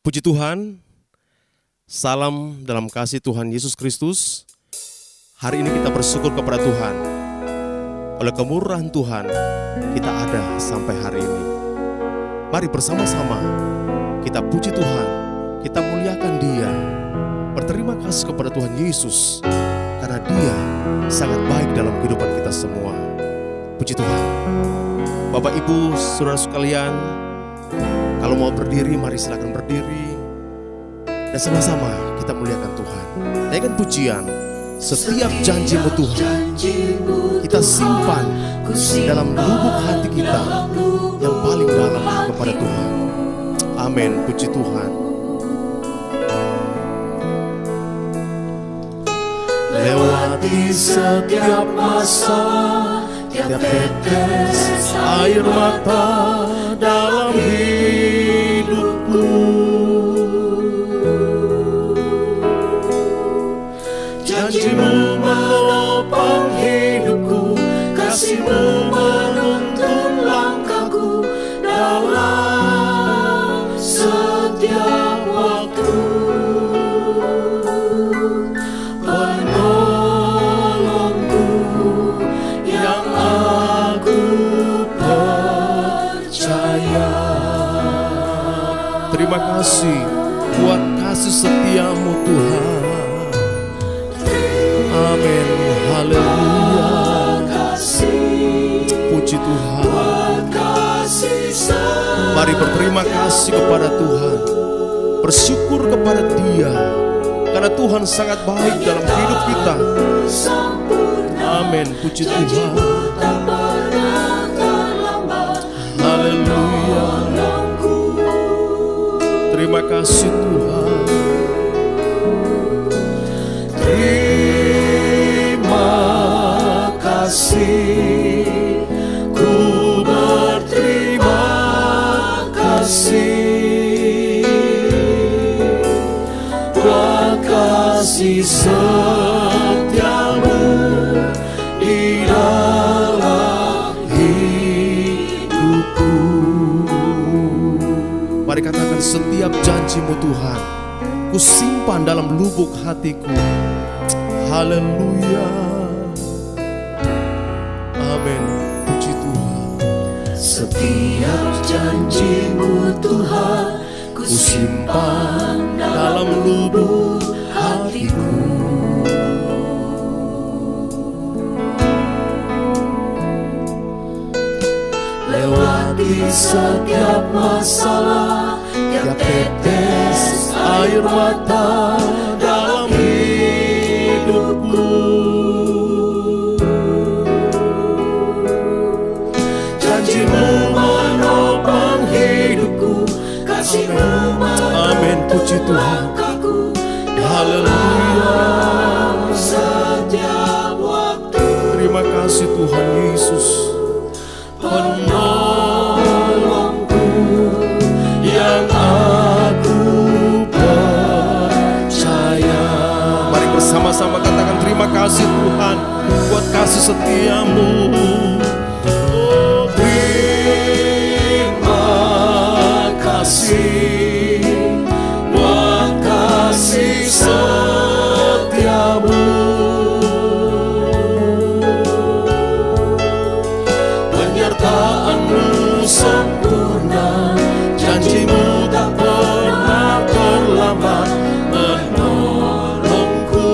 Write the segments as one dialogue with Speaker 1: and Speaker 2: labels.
Speaker 1: Puji Tuhan, salam dalam kasih Tuhan Yesus Kristus. Hari ini kita bersyukur kepada Tuhan. Oleh kemurahan Tuhan, kita ada sampai hari ini. Mari bersama-sama kita puji Tuhan, kita muliakan Dia. Berterima kasih kepada Tuhan Yesus, karena Dia sangat baik dalam kehidupan kita semua. Puji Tuhan. Bapak, Ibu, saudara sekalian, kalau mau berdiri, mari silakan berdiri. Dan sama-sama kita muliakan Tuhan. Naikkan pujian. Setiap janji-Mu Tuhan, kita simpan dalam lubuk hati kita yang paling dalam kepada Tuhan. Amin. Puji Tuhan.
Speaker 2: Lewati setiap masalah, tiap tetes air mata dalam hidupku, janji-Mu menopang hidupku, kasih-Mu menuntun langkahku dalam setiap waktu. Penolongku yang aku percaya.
Speaker 1: Terima kasih buat kasih setia-Mu Tuhan. Amin. Haleluya. Puji Tuhan. Mari berterima kasih kepada Tuhan. Bersyukur kepada Dia, karena Tuhan sangat baik dalam hidup kita. Amin. Puji Tuhan. Haleluya. Terima kasih Tuhan.
Speaker 2: Terima kasih, ku berterima kasih buat kasih setiamu di dalam hidupku.
Speaker 1: Mari katakan, setiap janji-Mu Tuhan, ku simpan dalam lubuk hatiku. Haleluya. Amin. Puji Tuhan.
Speaker 2: Setiap janji-Mu Tuhan, ku simpan dalam lubuk hatiku. Lewati setiap masalah, tiap tetes air mata dalam hidupku, janji-Mu menopang hidupku, kasih-Mu
Speaker 1: Amin. Puji Tuhan.
Speaker 2: Haleluya. Setiap waktu.
Speaker 1: Terima kasih Tuhan Yesus.
Speaker 2: Penolongku yang aku percaya.
Speaker 1: Mari bersama-sama katakan, terima kasih Tuhan buat kasih setia-Mu.
Speaker 2: Oh, terima kasih buat kasih setiamu. Penyertaan-Mu sempurna, janji-Mu tak pernah terlambat menolongku.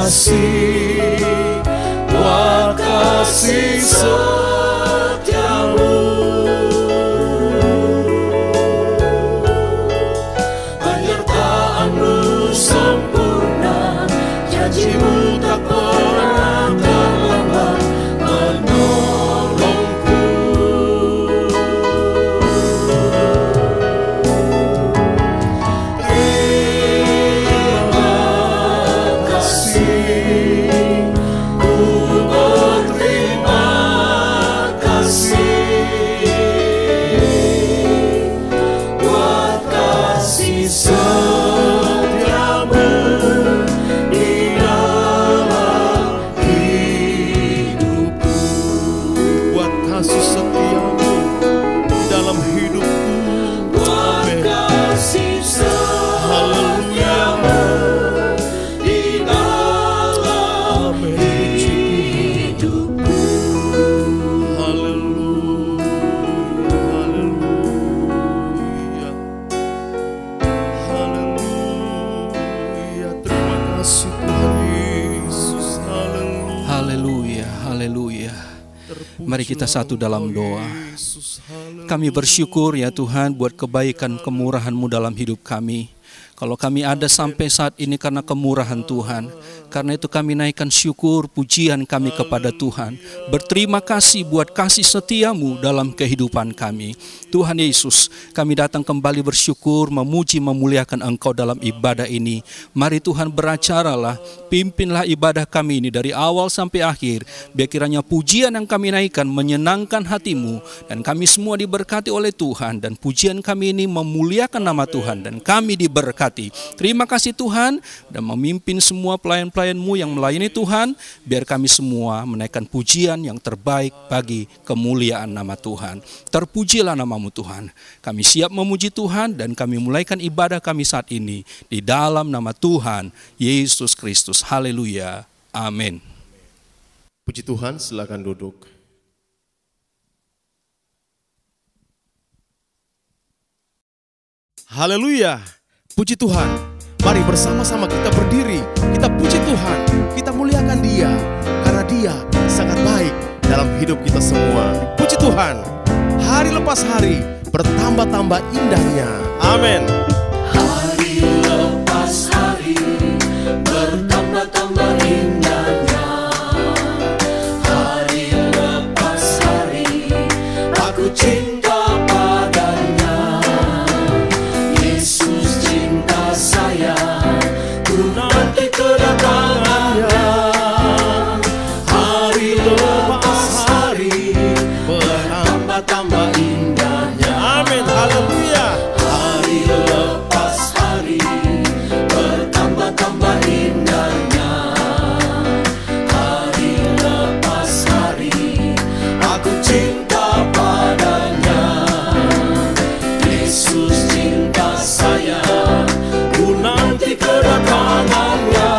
Speaker 2: kasih, buat kasih setiamu. Penyertaan-Mu sempurna, janji-Mu tak pernah terlambat menolongku. Terima kasih, ku berterima kasih buat kasih setiamu di dalam hidupku.
Speaker 1: Buat kasih setiamu di dalam hidupku.
Speaker 2: Buat kasih setiamu di dalam hidupku.
Speaker 1: Haleluya, haleluya, haleluya. Terima kasih Tuhan Yesus. Haleluya.
Speaker 3: Haleluya, haleluya. Mari kita satu dalam doa.
Speaker 1: Yesus, haleluya.
Speaker 3: Kami bersyukur ya Tuhan buat kebaikan kemurahan-Mu dalam hidup kami. Kalau kami ada sampai saat ini karena kemurahan Tuhan. Karena itu kami naikkan syukur, pujian kami kepada Tuhan. Berterima kasih buat kasih setiamu dalam kehidupan kami. Tuhan Yesus, kami datang kembali bersyukur, memuji, memuliakan Engkau dalam ibadah ini. Mari Tuhan beracaralah, pimpinlah ibadah kami ini dari awal sampai akhir. Biar kiranya pujian yang kami naikkan menyenangkan hati-Mu. Dan kami semua diberkati oleh Tuhan. Dan pujian kami ini memuliakan nama Tuhan. Dan kami diberkati. Terima kasih Tuhan dan memimpin semua pelayan-pelayan-Mu yang melayani Tuhan. Biar kami semua menaikkan pujian yang terbaik bagi kemuliaan nama Tuhan. Terpujilah nama-Mu Tuhan. Kami siap memuji Tuhan dan kami mulaikan ibadah kami saat ini di dalam nama Tuhan Yesus Kristus. Haleluya. Amin.
Speaker 1: Puji Tuhan, silakan duduk. Haleluya. Puji Tuhan, mari bersama-sama kita berdiri, kita puji Tuhan, kita muliakan Dia, karena Dia sangat baik dalam hidup kita semua. Puji Tuhan, hari lepas hari bertambah-tambah indahnya. Amin.
Speaker 2: Hari lepas hari bertambah-tambah indahnya. Hari lepas hari aku cinta padanya. Yesus cinta saya, ku nanti kedatangannya. Hari lepas hari bertambah-tambah indahnya.
Speaker 1: Amin. Haleluya.
Speaker 2: Hari lepas hari bertambah-tambah indahnya. Hari lepas hari aku cinta padanya. Yesus cinta saya, ku nanti kedatangannya.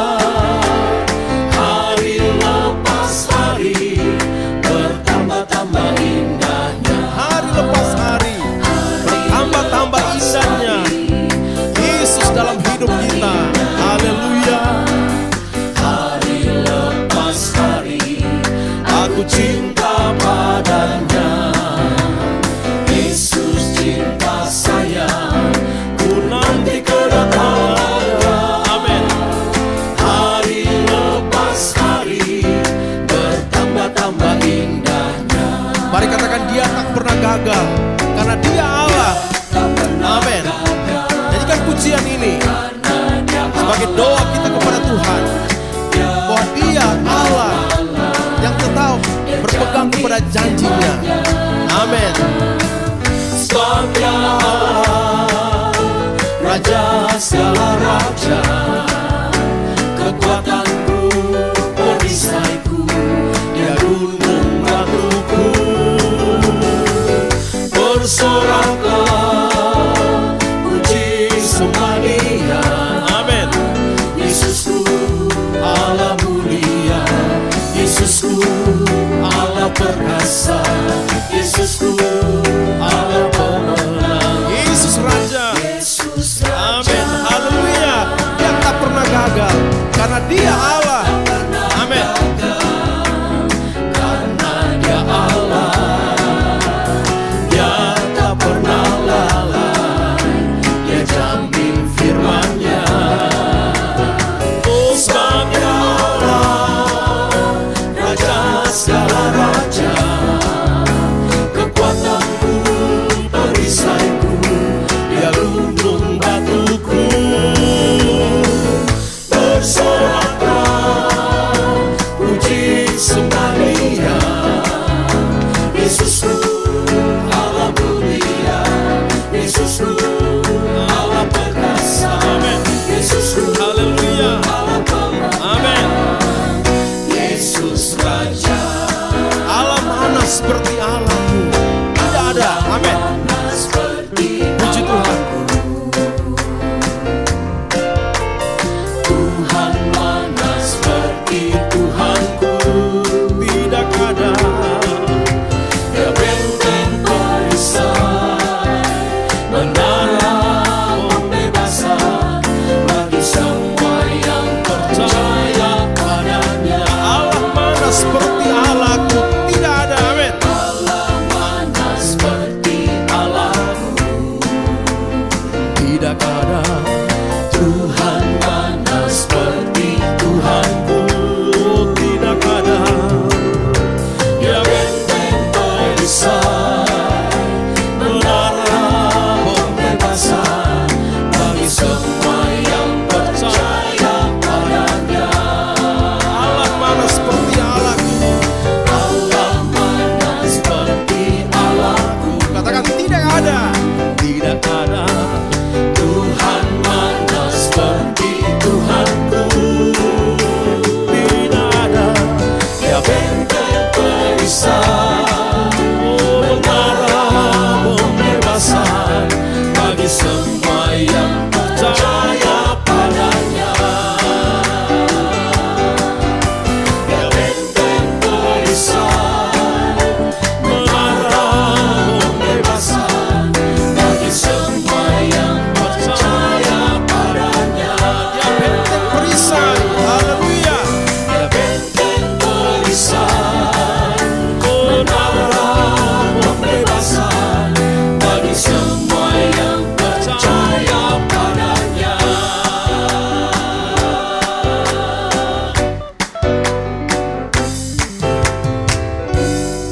Speaker 2: Hari lepas hari bertambah-tambah indahnya.
Speaker 1: Hari lepas hari bertambah-tambah indahnya. Yesus dalam hidup kita. Haleluya.
Speaker 2: Hari lepas hari aku cinta padanya. Yesus cinta saya, ku nanti kedatangannya.
Speaker 1: Amin.
Speaker 2: Hari lepas hari bertambah-tambah indahnya.
Speaker 1: Mari katakan Dia tak pernah gagal, karena Dia Allah. Amin. Nyanyikan pujian ini sebagai doa kita kepada Tuhan, bahwa Dia Allah yang tetap berpegang kepada janjinya. Amin.
Speaker 2: Sebab Dia Allah, Raja segala raja, kekuatanku, perisaiku, Dia gunung batuku. Bersoraklah, puji sembah Dia.
Speaker 1: Amin.
Speaker 2: Yesusku, Allah mulia. Yesusku, Allah perkasa. Yesusku, Allah pemenang.
Speaker 1: Yesus Raja.
Speaker 2: Yesus Raja.
Speaker 1: Amin. Haleluya. Dia tak pernah gagal, karena Dia Allah. Amin.
Speaker 2: Karena Dia Allah, Dia tak pernah lalai, Dia jamin firman-Nya. Oh, sebab Dia Allah, Raja segala raja, kekuatanku, perisaiku, Dia gunung batuku. Bersoraklah, puji sembah Dia, Yesusku Allah mulia, Yesusku Allah perkasa, Yesusku
Speaker 1: Haleluya.
Speaker 2: Allah pemenang,
Speaker 1: Amin.
Speaker 2: Yesus Raja.
Speaker 1: Allah mana seperti Allahku? Tidak ada. Amin.
Speaker 2: Mana seperti
Speaker 1: Puji Tuhan.
Speaker 2: Tuhan, mana seperti Tuhanku.
Speaker 1: Tidak ada.
Speaker 2: Dia benteng perisai, menara pembebasan bagi semua yang percaya padanya.
Speaker 1: Allah mana seperti Allahku? Tidak ada. Amin.
Speaker 2: Allah mana seperti Allahku.
Speaker 1: Tidak ada.
Speaker 2: Tuhan, mana seperti Tuhanku.
Speaker 1: Tidak ada.
Speaker 2: Dia benteng perisai, menara pembebasan bagi semua yang percaya padanya.
Speaker 1: Allah mana seperti Allahku?
Speaker 2: Allah mana seperti Allahku.
Speaker 1: Katakan tidak ada. Tidak ada.
Speaker 2: Tuhan, mana seperti Tuhanku.
Speaker 1: Tidak ada.
Speaker 2: Dia benteng perisai, menara pembebasan bagi semua yang percaya padanya. Dia benteng perisai, menara pembebasan bagi semua yang percaya padanya.
Speaker 1: Dia benteng perisai. Haleluya.
Speaker 2: Dia benteng perisai, menara pembebasan bagi semua yang percaya padanya.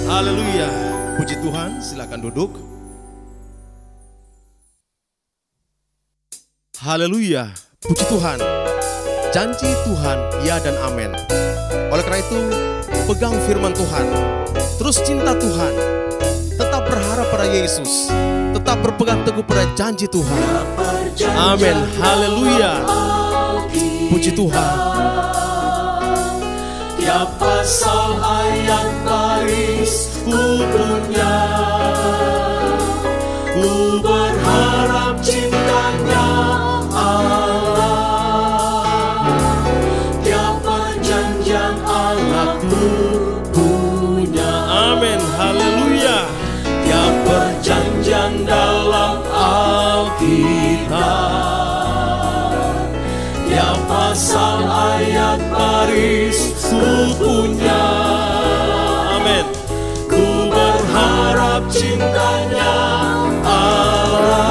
Speaker 1: Haleluya. Puji Tuhan. Silakan duduk. Haleluya. Puji Tuhan. Janji Tuhan ya dan amin. Oleh karena itu, pegang firman Tuhan. Terus cinta Tuhan. Tetap berharap pada Yesus. Tetap berpegang teguh pada janji Tuhan. Amin. Haleluya. Puji Tuhan.
Speaker 2: Tiap pasal ayat baris ku punya, ku berharap cintanya Allah. Tiap perjanjian Allah ku punya.
Speaker 1: Amin. Haleluya.
Speaker 2: Tiap perjanjian dalam Alkitab, tiap pasal ayat baris ku punya.
Speaker 1: Amin.
Speaker 2: Ku berharap cintanya Allah.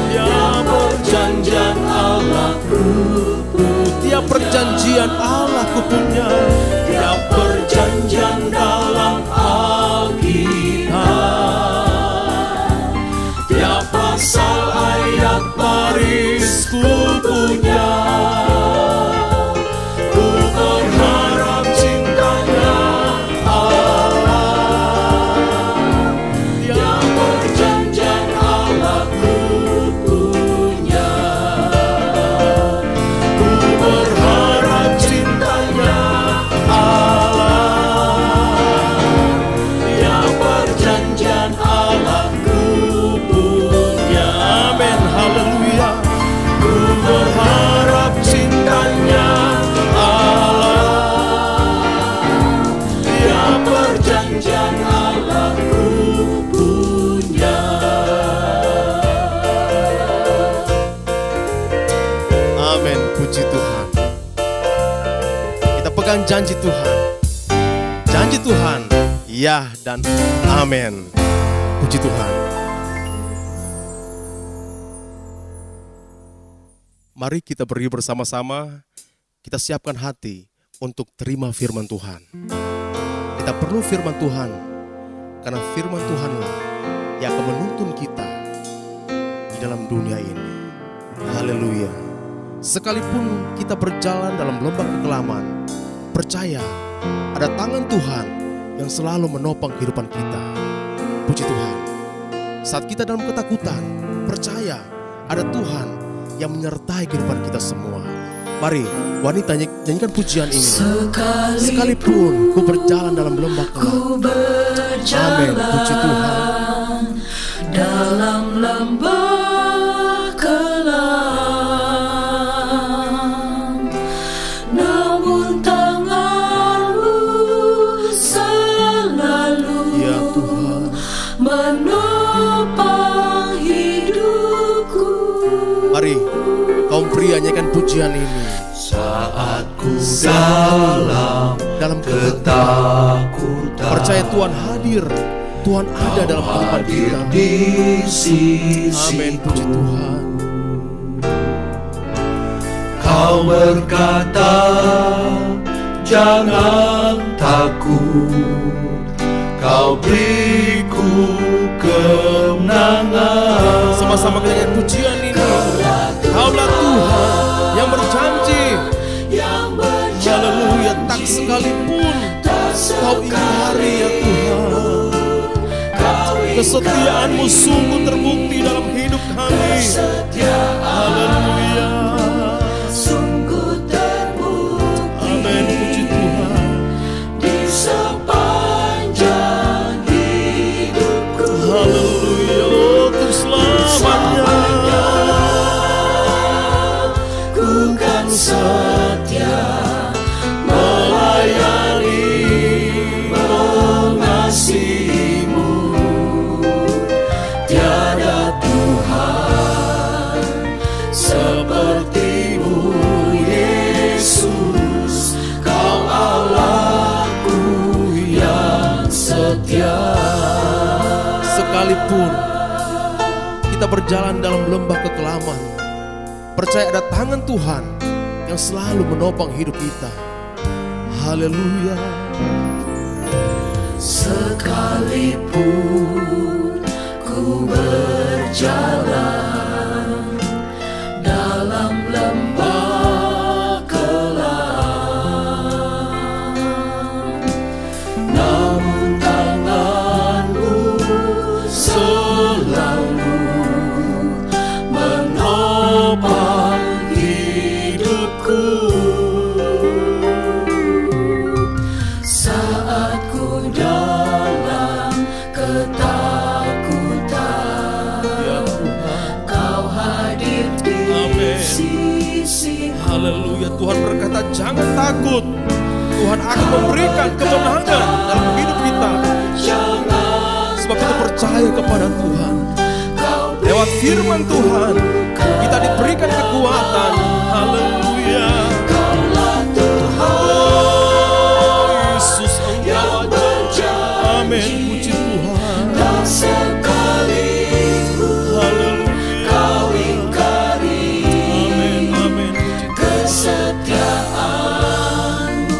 Speaker 2: Tiap perjanjian Allah ku punya.
Speaker 1: Tiap perjanjian Allah ku punya.
Speaker 2: Tiap perjanjian dalam Alkitab, tiap pasal ayat baris ku punya. Ku berharap cintanya Allah. Tiap perjanjian Allah ku punya. Ku berharap cintanya Allah. Tiap perjanjian Allah ku punya.
Speaker 1: Amin. Haleluya.
Speaker 2: Ku berharap cinta
Speaker 1: pegang janji Tuhan. Janji Tuhan, ya dan amin. Puji Tuhan. Mari kita berdiri bersama-sama, kita siapkan hati untuk terima firman Tuhan. Kita perlu firman Tuhan, karena firman Tuhanlah yang akan menuntun kita di dalam dunia ini. Haleluya. Sekalipun kita berjalan dalam lembah kekelaman, percaya ada tangan Tuhan yang selalu menopang kehidupan kita. Puji Tuhan. Saat kita dalam ketakutan, percaya ada Tuhan yang menyertai kehidupan kita semua. Mari wanita nyanyikan pujian ini. Sekalipun ku berjalan dalam lembah kelam. Amin. Puji Tuhan.
Speaker 2: Dalam lembah kelam, namun tangan-Mu selalu
Speaker 1: Ya Tuhan.
Speaker 2: menopang hidupku.
Speaker 1: Mari kaum pria nyanyikan pujian ini.
Speaker 2: Saat ku
Speaker 1: Dalam
Speaker 2: ketakutan,
Speaker 1: percaya Tuhan hadir. Tuhan ada dalam kehidupan kita.
Speaker 2: di sisi
Speaker 1: Amin. Puji Tuhan.
Speaker 2: Kau berkata, jangan takut, Kau beriku kemenangan.
Speaker 1: Sama-sama kita nyanyikan pujian ini. Kaulah Tuhan yang berjanji. Haleluya. Tak sekalipun Kau ingkari ya Tuhan. Kesetiaan-Mu sungguh terbukti dalam hidup kami. Haleluya.
Speaker 2: Sungguh terbukti.
Speaker 1: Amin. Puji Tuhan.
Speaker 2: Di sepanjang hidupku.
Speaker 1: Haleluya. Untuk selamanya
Speaker 2: Ku kan setia melayani, mengasihi-Mu. Tiada Tuhan seperti-Mu, Yesus. Kau Allahku yang setia.
Speaker 1: sekalipun kita berjalan dalam lembah kekelaman, percaya ada tangan Tuhan yang selalu menopang hidup kita. Haleluya.
Speaker 2: Sekalipun ku berjalan dalam lembah kelam, namun tangan-Mu selalu menopang hidupku. Saat ku dalam ketakutan,
Speaker 1: Ya Tuhan.
Speaker 2: Kau hadir di
Speaker 1: Amin.
Speaker 2: sisi.
Speaker 1: Haleluya. Tuhan berkata jangan takut. Tuhan akan memberikan kemenangan dalam hidup kita. Sebab kita percaya kepada Tuhan. Lewat firman Tuhan kita diberikan kekuatan. Haleluya. Yesus Engkau aja. Amin. Puji Tuhan.
Speaker 2: Tak sekalipun
Speaker 1: Haleluya.
Speaker 2: Kau ingkari
Speaker 1: Amin. Amin.
Speaker 2: kesetiaan-Mu.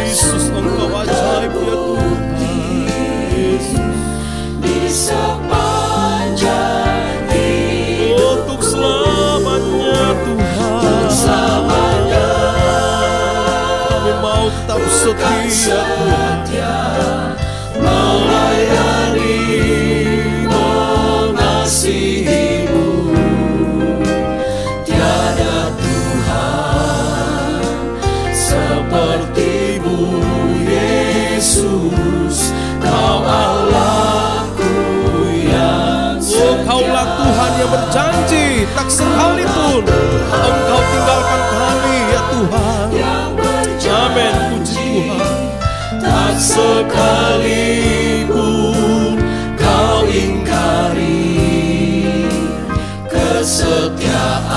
Speaker 1: Yesus Engkau ajaib ya Tuhan. Yesus.
Speaker 2: Di sepanjang
Speaker 1: Untuk selamanya Tuhan.
Speaker 2: selamanya
Speaker 1: Kami mau tetap setia Tuhan.
Speaker 2: melayani, mengasihi-Mu. Tiada Tuhan seperti-Mu, Yesus. Kau Allahku yang
Speaker 1: Oh, Kaulah Tuhan yang berjanji, tak sekalipun Engkau tinggalkan kami ya Tuhan. Amin. Puji Tuhan.
Speaker 2: tak sekalipun Kau ingkari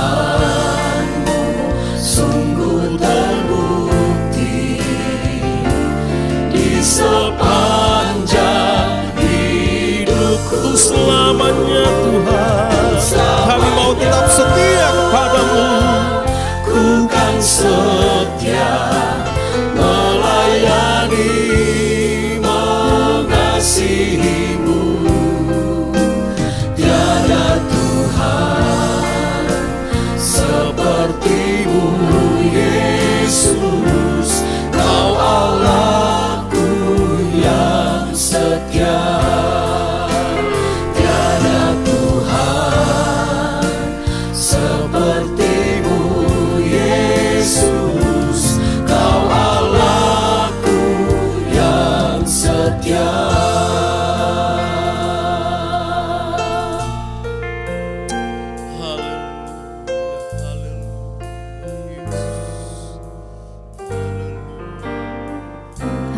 Speaker 2: kesetiaan-Mu. Sungguh terbukti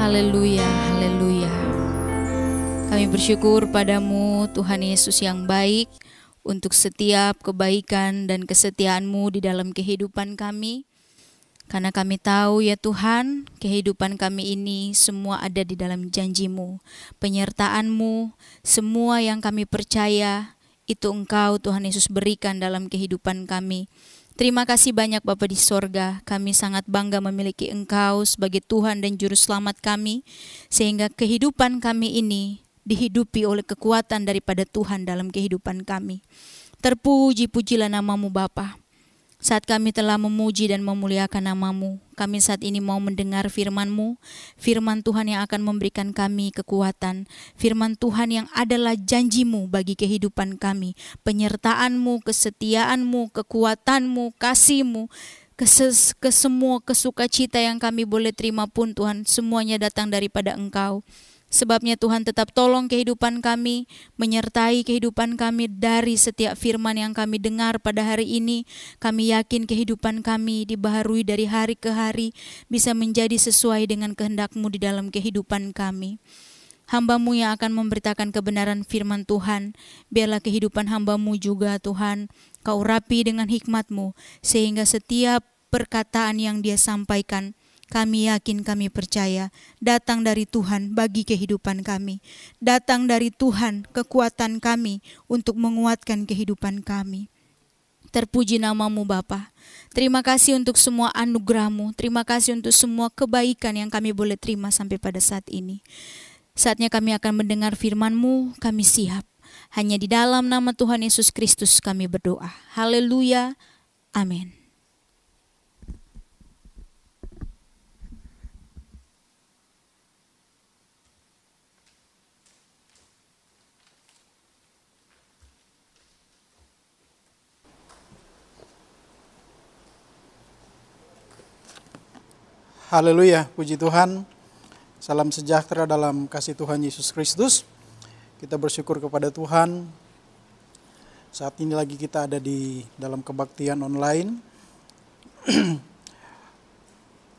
Speaker 4: Haleluya, haleluya. Kami bersyukur padamu Tuhan Yesus yang baik untuk setiap kebaikan dan kesetiaan-Mu di dalam kehidupan kami. Karena kami tahu ya Tuhan, kehidupan kami ini semua ada di dalam janji-Mu, penyertaan-Mu, semua yang kami percaya itu Engkau Tuhan Yesus berikan dalam kehidupan kami. Terima kasih banyak Bapa di sorga, kami sangat bangga memiliki Engkau sebagai Tuhan dan Juru Selamat kami, sehingga kehidupan kami ini dihidupi oleh kekuatan daripada Tuhan dalam kehidupan kami. Terpuji-pujilah nama-Mu Bapa. Saat kami telah memuji dan memuliakan nama-Mu, kami saat ini mau mendengar firman-Mu, firman Tuhan yang akan memberikan kami kekuatan, firman Tuhan yang adalah janji-Mu bagi kehidupan kami, penyertaan-Mu, kesetiaan-Mu, kekuatan-Mu, kasih-Mu, ke semua kesukacita yang kami boleh terima pun Tuhan, semuanya datang daripada Engkau. Sebabnya Tuhan tetap tolong kehidupan kami, menyertai kehidupan kami dari setiap firman yang kami dengar pada hari ini. Kami yakin kehidupan kami dibaharui dari hari ke hari, bisa menjadi sesuai dengan kehendak-Mu di dalam kehidupan kami. Hamba-Mu yang akan memberitakan kebenaran firman Tuhan, biarlah kehidupan hamba-Mu juga Tuhan, Kau rapi dengan hikmat-Mu, sehingga setiap perkataan yang Dia sampaikan, kami yakin, kami percaya, datang dari Tuhan bagi kehidupan kami. Datang dari Tuhan kekuatan kami untuk menguatkan kehidupan kami. Terpuji nama-Mu Bapa. Terima kasih untuk semua anugerah-Mu. Terima kasih untuk semua kebaikan yang kami boleh terima sampai pada saat ini. Saatnya kami akan mendengar firman-Mu, kami siap. Hanya di dalam nama Tuhan Yesus Kristus kami berdoa. Haleluya. Amin.
Speaker 5: Haleluya, puji Tuhan. Salam sejahtera dalam kasih Tuhan Yesus Kristus. Kita bersyukur kepada Tuhan. Saat ini lagi kita ada di dalam kebaktian online.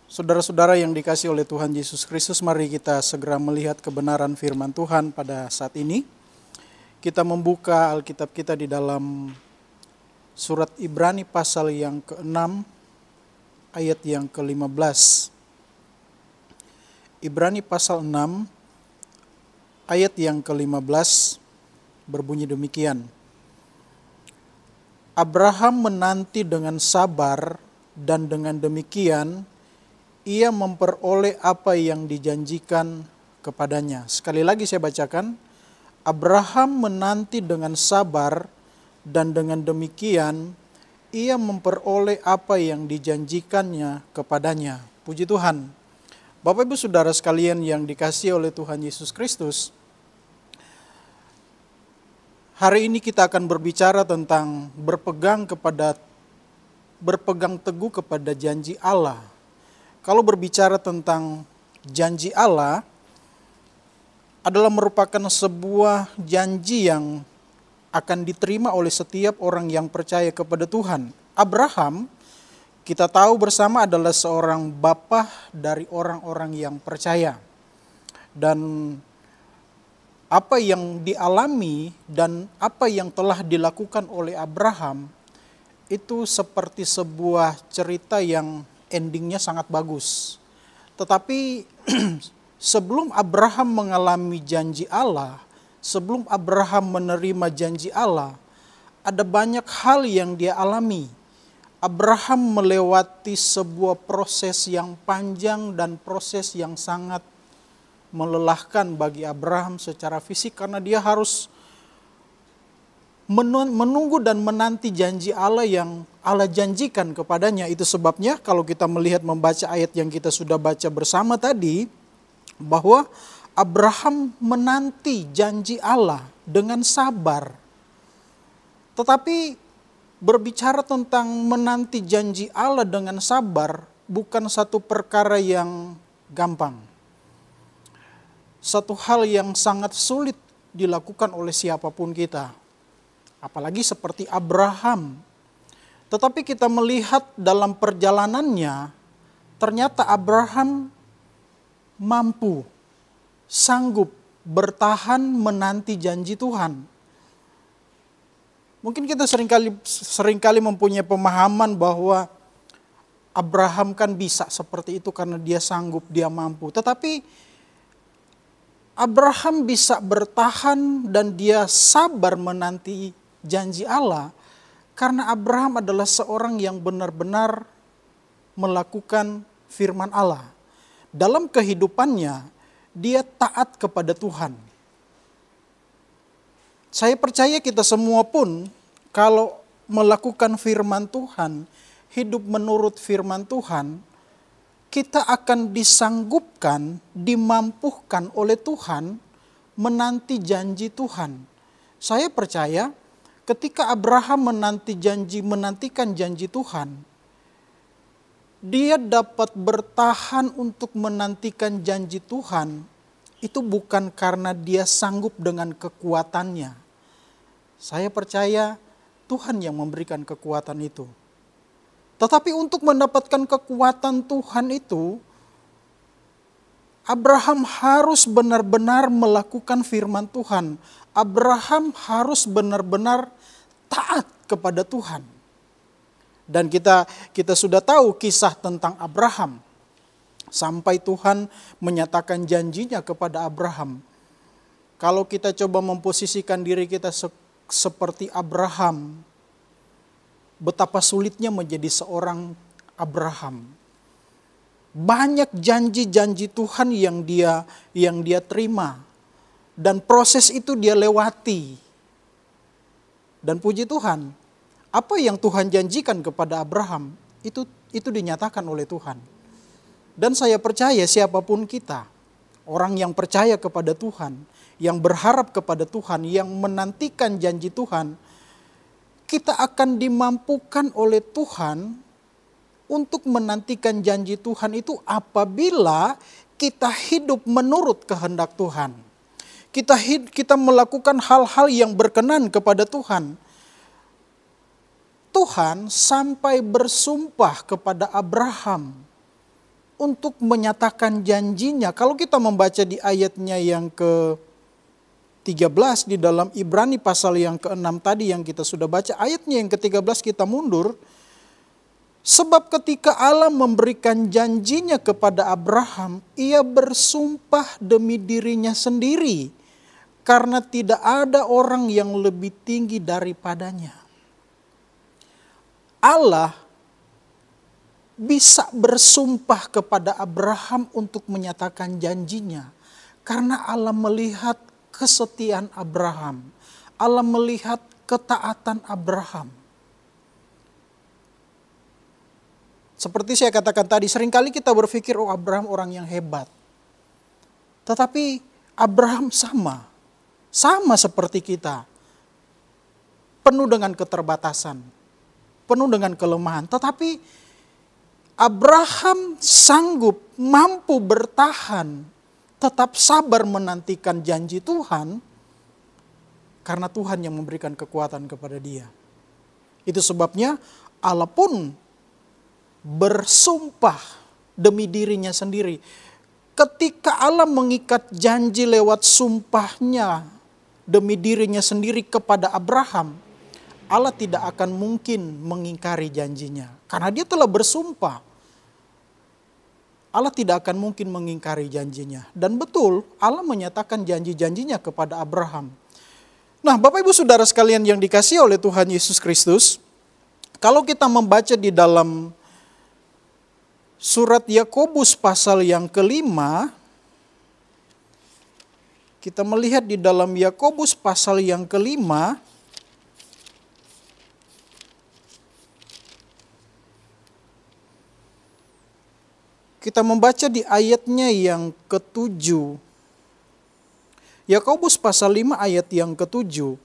Speaker 5: Saudara-saudara yang dikasihi oleh Tuhan Yesus Kristus, mari kita segera melihat kebenaran firman Tuhan pada saat ini. Kita membuka Alkitab kita di dalam surat Ibrani pasal yang ke-6 ayat yang ke-15. Ibrani pasal 6 ayat yang ke-15 berbunyi demikian. Abraham menanti dengan sabar dan dengan demikian ia memperoleh apa yang dijanjikan kepadanya. Sekali lagi saya bacakan. Abraham menanti dengan sabar dan dengan demikian ia memperoleh apa yang dijanjikannya kepadanya. Puji Tuhan. Bapak Ibu Saudara sekalian yang dikasihi oleh Tuhan Yesus Kristus, hari ini kita akan berbicara tentang berpegang teguh kepada janji Allah. Kalau berbicara tentang janji Allah, adalah merupakan sebuah janji yang akan diterima oleh setiap orang yang percaya kepada Tuhan. Abraham, kita tahu bersama adalah seorang bapa dari orang-orang yang percaya. Dan apa yang dialami dan apa yang telah dilakukan oleh Abraham itu seperti sebuah cerita yang endingnya sangat bagus. Tetapi sebelum Abraham mengalami janji Allah, sebelum Abraham menerima janji Allah, ada banyak hal yang dia alami. Abraham melewati sebuah proses yang panjang dan proses yang sangat melelahkan bagi Abraham secara fisik, karena dia harus menunggu dan menanti janji Allah yang Allah janjikan kepadanya. Itu sebabnya kalau kita melihat membaca ayat yang kita sudah baca bersama tadi, bahwa Abraham menanti janji Allah dengan sabar. Tetapi berbicara tentang menanti janji Allah dengan sabar bukan satu perkara yang gampang. Satu hal yang sangat sulit dilakukan oleh siapapun kita. Apalagi seperti Abraham. Tetapi kita melihat dalam perjalanannya, ternyata Abraham mampu, sanggup bertahan menanti janji Tuhan. Mungkin kita seringkali mempunyai pemahaman bahwa Abraham kan bisa seperti itu karena dia sanggup, dia mampu. Tetapi Abraham bisa bertahan dan dia sabar menanti janji Allah karena Abraham adalah seorang yang benar-benar melakukan firman Allah. Dalam kehidupannya, dia taat kepada Tuhan. Saya percaya kita semua pun kalau melakukan firman Tuhan, hidup menurut firman Tuhan, kita akan disanggupkan, dimampuhkan oleh Tuhan menanti janji Tuhan. Saya percaya ketika Abraham menantikan janji Tuhan, dia dapat bertahan untuk menantikan janji Tuhan, itu bukan karena dia sanggup dengan kekuatannya. Saya percaya Tuhan yang memberikan kekuatan itu. Tetapi untuk mendapatkan kekuatan Tuhan itu, Abraham harus benar-benar melakukan firman Tuhan. Abraham harus benar-benar taat kepada Tuhan. Dan kita sudah tahu kisah tentang Abraham. Sampai Tuhan menyatakan janjinya kepada Abraham. Kalau kita coba memposisikan diri kita seperti Abraham, betapa sulitnya menjadi seorang Abraham. Banyak janji-janji Tuhan yang dia terima. Dan proses itu dia lewati. Dan puji Tuhan, apa yang Tuhan janjikan kepada Abraham, itu dinyatakan oleh Tuhan. Dan saya percaya siapapun kita, orang yang percaya kepada Tuhan, yang berharap kepada Tuhan, yang menantikan janji Tuhan, kita akan dimampukan oleh Tuhan untuk menantikan janji Tuhan itu apabila kita hidup menurut kehendak Tuhan. Kita melakukan hal-hal yang berkenan kepada Tuhan. Tuhan sampai bersumpah kepada Abraham untuk menyatakan janjinya. Kalau kita membaca di ayatnya yang ke-13 di dalam Ibrani pasal yang ke-6 tadi yang kita sudah baca, ayatnya yang ke-13 kita mundur. Sebab ketika Allah memberikan janjinya kepada Abraham, ia bersumpah demi dirinya sendiri, karena tidak ada orang yang lebih tinggi daripadanya. Allah bisa bersumpah kepada Abraham untuk menyatakan janjinya, karena Allah melihat kesetiaan Abraham. Allah melihat ketaatan Abraham. Seperti saya katakan tadi, seringkali kita berpikir, oh Abraham orang yang hebat. Tetapi Abraham sama seperti kita. Penuh dengan keterbatasan, penuh dengan kelemahan. Tetapi Abraham sanggup, mampu bertahan, tetap sabar menantikan janji Tuhan, karena Tuhan yang memberikan kekuatan kepada dia. Itu sebabnya Allah pun bersumpah demi dirinya sendiri. Ketika Allah mengikat janji lewat sumpahnya demi dirinya sendiri kepada Abraham, Allah tidak akan mungkin mengingkari janjinya. Karena dia telah bersumpah. Allah tidak akan mungkin mengingkari janjinya. Dan betul, Allah menyatakan janji-janjinya kepada Abraham. Nah, Bapak Ibu Saudara sekalian yang dikasihi oleh Tuhan Yesus Kristus, kalau kita membaca di dalam surat Yakobus pasal yang ke-5, kita melihat di dalam Yakobus pasal yang ke-5, kita membaca di ayatnya yang ke-7. Yakobus pasal 5 ayat yang ke-7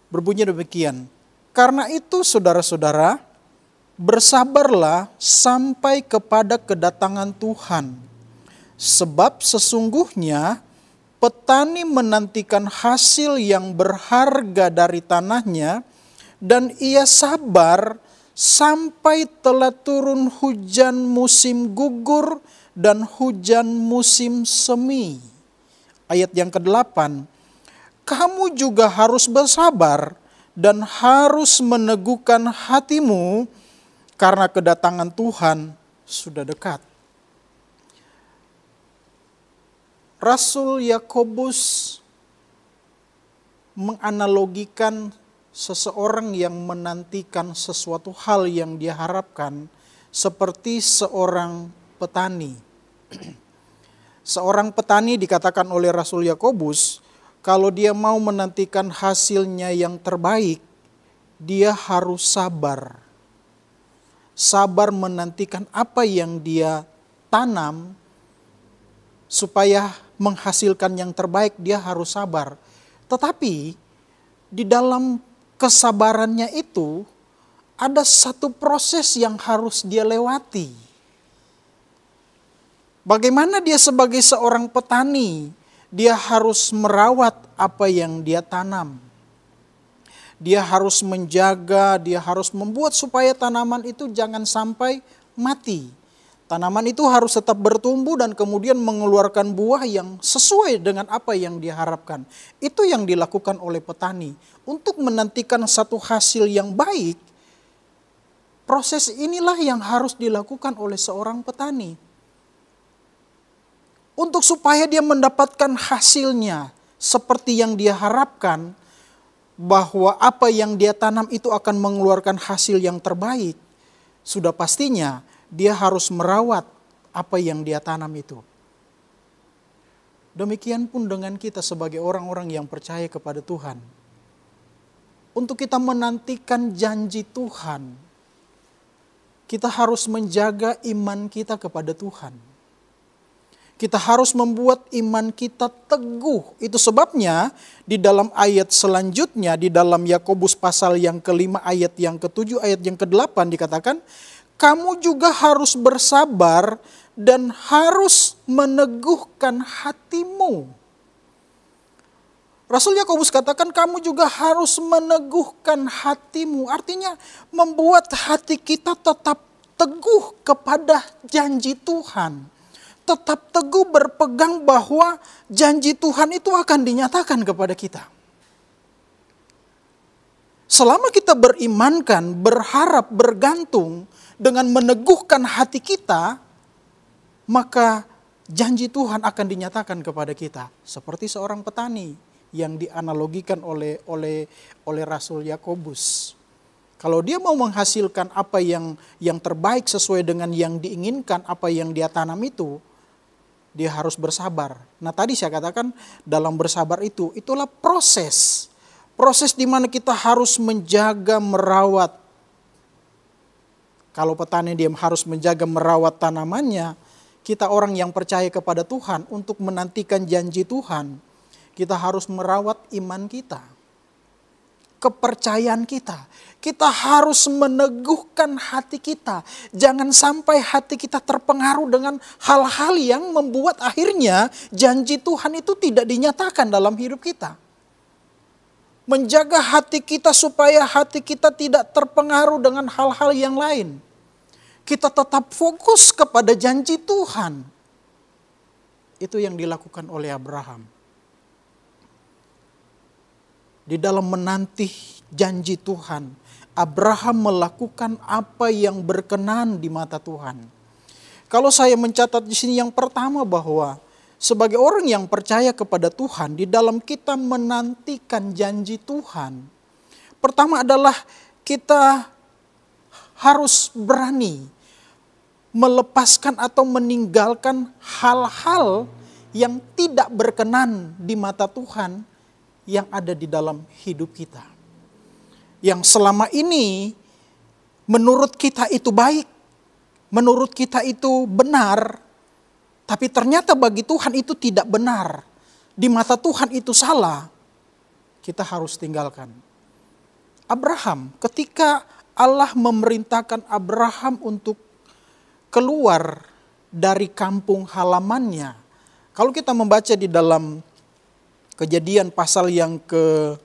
Speaker 5: berbunyi demikian. Karena itu saudara-saudara, bersabarlah sampai kepada kedatangan Tuhan. Sebab sesungguhnya petani menantikan hasil yang berharga dari tanahnya, dan ia sabar sampai telah turun hujan musim gugur dan hujan musim semi. Ayat yang ke-8, kamu juga harus bersabar dan harus meneguhkan hatimu karena kedatangan Tuhan sudah dekat. Rasul Yakobus menganalogikan seseorang yang menantikan sesuatu hal yang dia harapkan seperti seorang petani. Seorang petani dikatakan oleh Rasul Yakobus, kalau dia mau menantikan hasilnya yang terbaik, dia harus sabar. Sabar menantikan apa yang dia tanam, supaya menghasilkan yang terbaik dia harus sabar. Tetapi di dalam kesabarannya itu ada satu proses yang harus dia lewati. Bagaimana dia sebagai seorang petani, dia harus merawat apa yang dia tanam. Dia harus menjaga, dia harus membuat supaya tanaman itu jangan sampai mati. Tanaman itu harus tetap bertumbuh dan kemudian mengeluarkan buah yang sesuai dengan apa yang diharapkan. Itu yang dilakukan oleh petani. Untuk menantikan satu hasil yang baik, proses inilah yang harus dilakukan oleh seorang petani. Untuk supaya dia mendapatkan hasilnya seperti yang dia harapkan, bahwa apa yang dia tanam itu akan mengeluarkan hasil yang terbaik, sudah pastinya dia harus merawat apa yang dia tanam itu. Demikian pun dengan kita sebagai orang-orang yang percaya kepada Tuhan. Untuk kita menantikan janji Tuhan, kita harus menjaga iman kita kepada Tuhan. Kita harus membuat iman kita teguh. Itu sebabnya di dalam ayat selanjutnya, di dalam Yakobus pasal yang ke-5 ayat yang ke-7 ayat yang ke-8 dikatakan, kamu juga harus bersabar dan harus meneguhkan hatimu. Rasul Yakobus katakan kamu juga harus meneguhkan hatimu. Artinya membuat hati kita tetap teguh kepada janji Tuhan. Tetap teguh berpegang bahwa janji Tuhan itu akan dinyatakan kepada kita. Selama kita berimankan, berharap, bergantung dengan meneguhkan hati kita, maka janji Tuhan akan dinyatakan kepada kita. Seperti seorang petani yang dianalogikan oleh Rasul Yakobus. Kalau dia mau menghasilkan apa yang terbaik sesuai dengan yang diinginkan, apa yang dia tanam itu, dia harus bersabar. Nah tadi saya katakan dalam bersabar itu, itulah proses. Proses di mana kita harus menjaga, merawat. Kalau petani dia harus menjaga, merawat tanamannya. Kita orang yang percaya kepada Tuhan untuk menantikan janji Tuhan. Kita harus merawat iman kita. Kepercayaan kita. Kita harus meneguhkan hati kita. Jangan sampai hati kita terpengaruh dengan hal-hal yang membuat akhirnya janji Tuhan itu tidak dinyatakan dalam hidup kita. Menjaga hati kita supaya hati kita tidak terpengaruh dengan hal-hal yang lain. Kita tetap fokus kepada janji Tuhan. Itu yang dilakukan oleh Abraham. Di dalam menanti janji Tuhan, Abraham melakukan apa yang berkenan di mata Tuhan. Kalau saya mencatat di sini yang pertama bahwa sebagai orang yang percaya kepada Tuhan, di dalam kita menantikan janji Tuhan, pertama adalah kita harus berani melepaskan atau meninggalkan hal-hal yang tidak berkenan di mata Tuhan yang ada di dalam hidup kita. Yang selama ini menurut kita itu baik, menurut kita itu benar, tapi ternyata bagi Tuhan itu tidak benar. Di mata Tuhan itu salah, kita harus tinggalkan. Abraham, ketika Allah memerintahkan Abraham untuk keluar dari kampung halamannya. Kalau kita membaca di dalam Kejadian pasal yang ke-12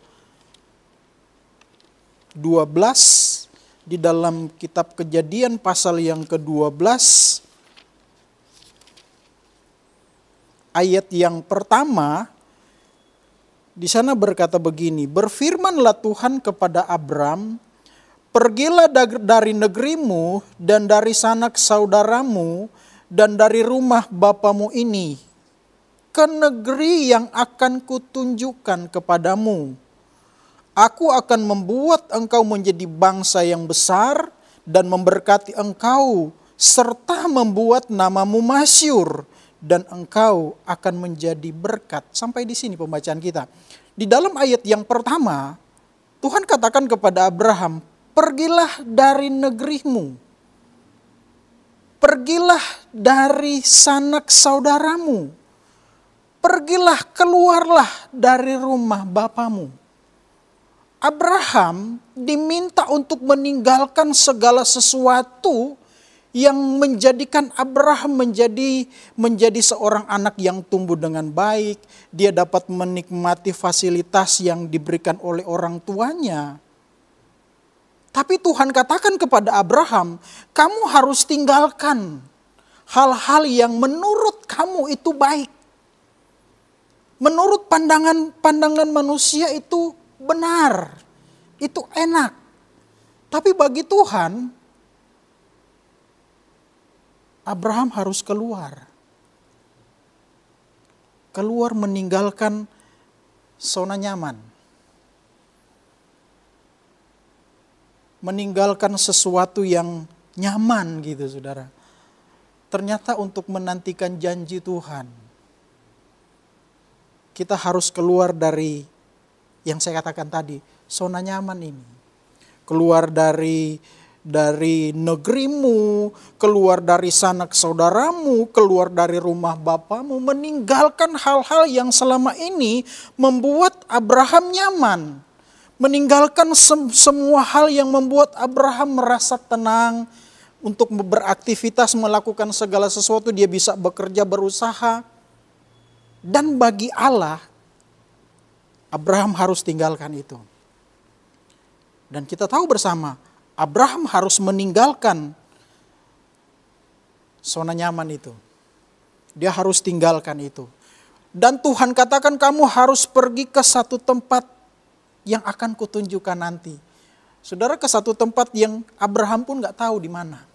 Speaker 5: di dalam kitab Kejadian pasal yang ke-12 ayat yang pertama. Di sana berkata begini, berfirmanlah Tuhan kepada Abram, pergilah dari negerimu dan dari sanak saudaramu dan dari rumah bapamu ini ke negeri yang akan kutunjukkan kepadamu. Aku akan membuat engkau menjadi bangsa yang besar dan memberkati engkau serta membuat namamu masyhur. Dan engkau akan menjadi berkat. Sampai di sini pembacaan kita. Di dalam ayat yang pertama, Tuhan katakan kepada Abraham, pergilah dari negerimu. Pergilah dari sanak saudaramu. Pergilah, keluarlah dari rumah bapamu. Abraham diminta untuk meninggalkan segala sesuatu yang menjadikan Abraham menjadi seorang anak yang tumbuh dengan baik. Dia dapat menikmati fasilitas yang diberikan oleh orang tuanya. Tapi Tuhan katakan kepada Abraham, kamu harus tinggalkan hal-hal yang menurut kamu itu baik. Menurut pandangan manusia itu benar, itu enak. Tapi bagi Tuhan, Abraham harus keluar. Keluar meninggalkan zona nyaman. Meninggalkan sesuatu yang nyaman gitu saudara. Ternyata untuk menantikan janji Tuhan, kita harus keluar dari yang saya katakan tadi, zona nyaman ini. Keluar dari negerimu, keluar dari sanak saudaramu, keluar dari rumah bapamu, meninggalkan hal-hal yang selama ini membuat Abraham nyaman. Meninggalkan semua hal yang membuat Abraham merasa tenang untuk beraktivitas, melakukan segala sesuatu, dia bisa bekerja, berusaha. Dan bagi Allah, Abraham harus tinggalkan itu. Dan kita tahu bersama, Abraham harus meninggalkan zona nyaman itu. Dia harus tinggalkan itu. Dan Tuhan katakan kamu harus pergi ke satu tempat yang akan kutunjukkan nanti. Saudara, ke satu tempat yang Abraham pun gak tahu di mana.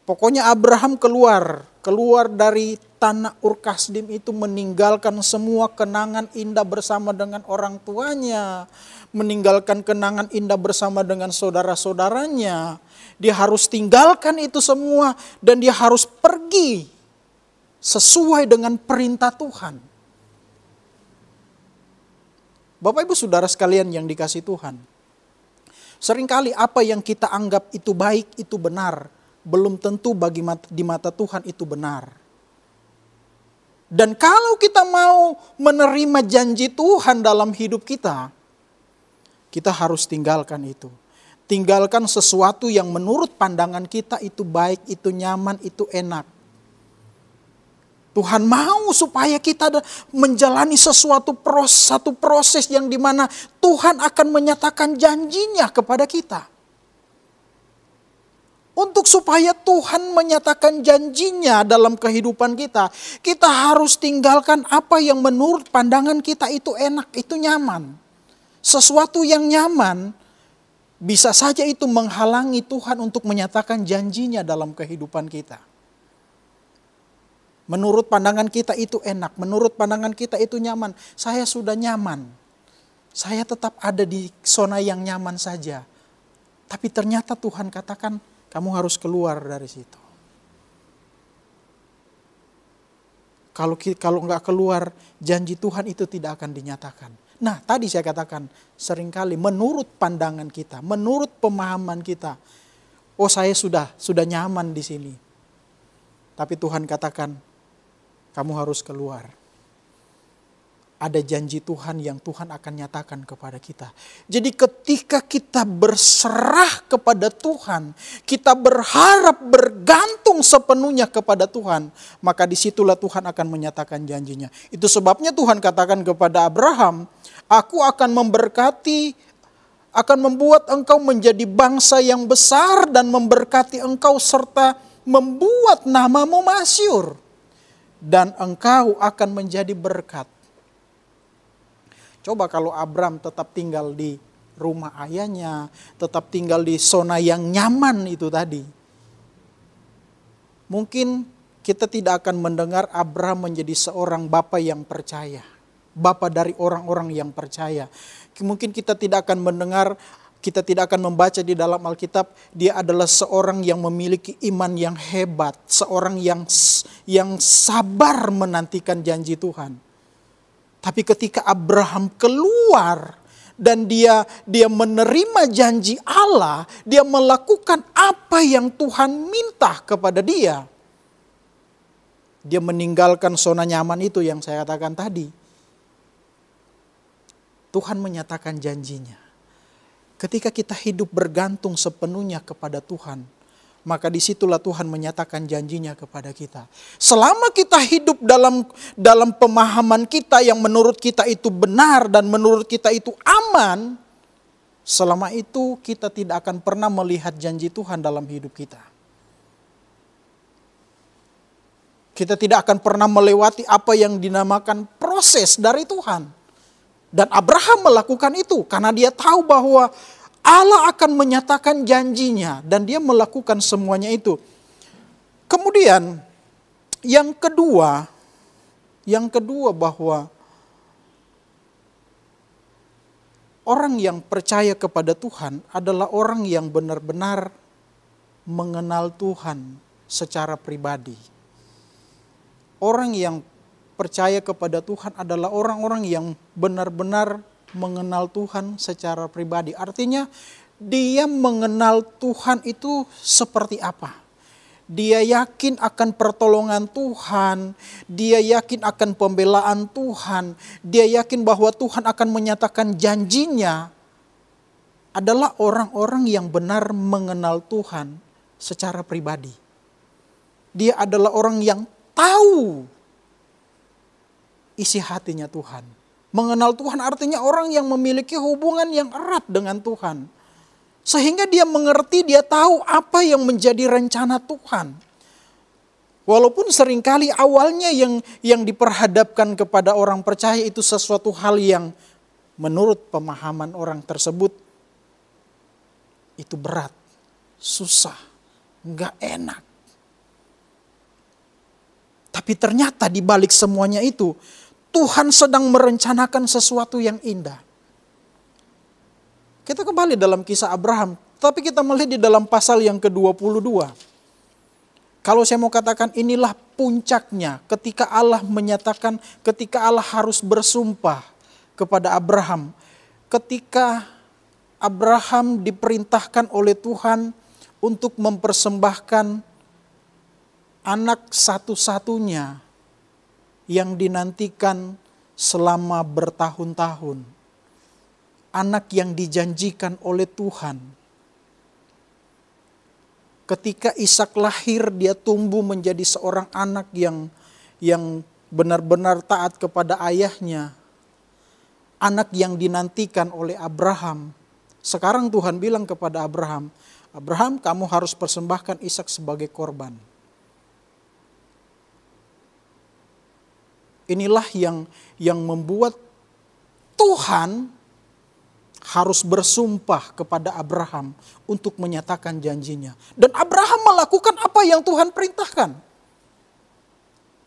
Speaker 5: Pokoknya Abraham keluar dari tanah Ur Kasdim itu, meninggalkan semua kenangan indah bersama dengan orang tuanya, meninggalkan kenangan indah bersama dengan saudara-saudaranya. Dia harus tinggalkan itu semua dan dia harus pergi sesuai dengan perintah Tuhan. Bapak Ibu Saudara sekalian yang dikasihi Tuhan, seringkali apa yang kita anggap itu baik, itu benar, belum tentu di mata Tuhan itu benar. Dan kalau kita mau menerima janji Tuhan dalam hidup kita, kita harus tinggalkan itu. Tinggalkan sesuatu yang menurut pandangan kita itu baik, itu nyaman, itu enak. Tuhan mau supaya kita menjalani satu proses yang dimana Tuhan akan menyatakan janjinya kepada kita. Untuk supaya Tuhan menyatakan janjinya dalam kehidupan kita, kita harus tinggalkan apa yang menurut pandangan kita itu enak, itu nyaman. Sesuatu yang nyaman bisa saja itu menghalangi Tuhan untuk menyatakan janjinya dalam kehidupan kita. Menurut pandangan kita itu enak, menurut pandangan kita itu nyaman. Saya sudah nyaman, saya tetap ada di zona yang nyaman saja. Tapi ternyata Tuhan katakan, kamu harus keluar dari situ. Kalau nggak keluar, janji Tuhan itu tidak akan dinyatakan. Nah, tadi saya katakan, seringkali menurut pandangan kita, menurut pemahaman kita, oh saya sudah nyaman di sini. Tapi Tuhan katakan, kamu harus keluar. Ada janji Tuhan yang Tuhan akan nyatakan kepada kita. Jadi ketika kita berserah kepada Tuhan, kita berharap bergantung sepenuhnya kepada Tuhan, maka disitulah Tuhan akan menyatakan janjinya. Itu sebabnya Tuhan katakan kepada Abraham, aku akan memberkati akan membuat engkau menjadi bangsa yang besar dan memberkati engkau serta membuat namamu masyhur. Dan engkau akan menjadi berkat. Coba kalau Abram tetap tinggal di rumah ayahnya, tetap tinggal di zona yang nyaman itu tadi. Mungkin kita tidak akan mendengar Abram menjadi seorang bapa yang percaya. Bapa dari orang-orang yang percaya. Mungkin kita tidak akan mendengar, kita tidak akan membaca di dalam Alkitab, dia adalah seorang yang memiliki iman yang hebat. Seorang yang sabar menantikan janji Tuhan. Tapi ketika Abraham keluar dan dia menerima janji Allah, dia melakukan apa yang Tuhan minta kepada dia. Dia meninggalkan zona nyaman itu yang saya katakan tadi. Tuhan menyatakan janjinya. Ketika kita hidup bergantung sepenuhnya kepada Tuhan, maka disitulah Tuhan menyatakan janjinya kepada kita. Selama kita hidup dalam pemahaman kita yang menurut kita itu benar dan menurut kita itu aman, selama itu kita tidak akan pernah melihat janji Tuhan dalam hidup kita. Kita tidak akan pernah melewati apa yang dinamakan proses dari Tuhan. Dan Abraham melakukan itu karena dia tahu bahwa Allah akan menyatakan janjinya dan dia melakukan semuanya itu. Kemudian yang kedua bahwa orang yang percaya kepada Tuhan adalah orang yang benar-benar mengenal Tuhan secara pribadi. Orang yang percaya kepada Tuhan adalah orang-orang yang benar-benar mengenal Tuhan secara pribadi. Artinya dia mengenal Tuhan itu seperti apa. Dia yakin akan pertolongan Tuhan. Dia yakin akan pembelaan Tuhan. Dia yakin bahwa Tuhan akan menyatakan janjinya. Adalah orang-orang yang benar mengenal Tuhan secara pribadi. Dia adalah orang yang tahu isi hatinya Tuhan. Mengenal Tuhan artinya orang yang memiliki hubungan yang erat dengan Tuhan. Sehingga dia mengerti, dia tahu apa yang menjadi rencana Tuhan. Walaupun seringkali awalnya yang diperhadapkan kepada orang percaya itu sesuatu hal yang menurut pemahaman orang tersebut itu berat, susah, nggak enak. Tapi ternyata di balik semuanya itu Tuhan sedang merencanakan sesuatu yang indah. Kita kembali dalam kisah Abraham, tapi kita melihat di dalam pasal yang ke-22. Kalau saya mau katakan inilah puncaknya ketika Allah menyatakan, ketika Allah harus bersumpah kepada Abraham. Ketika Abraham diperintahkan oleh Tuhan untuk mempersembahkan anak satu-satunya yang dinantikan selama bertahun-tahun. Anak yang dijanjikan oleh Tuhan. Ketika Ishak lahir, dia tumbuh menjadi seorang anak yang benar-benar taat kepada ayahnya. Anak yang dinantikan oleh Abraham. Sekarang Tuhan bilang kepada Abraham, Abraham, kamu harus persembahkan Ishak sebagai korban. Inilah yang membuat Tuhan harus bersumpah kepada Abraham untuk menyatakan janjinya. Dan Abraham melakukan apa yang Tuhan perintahkan.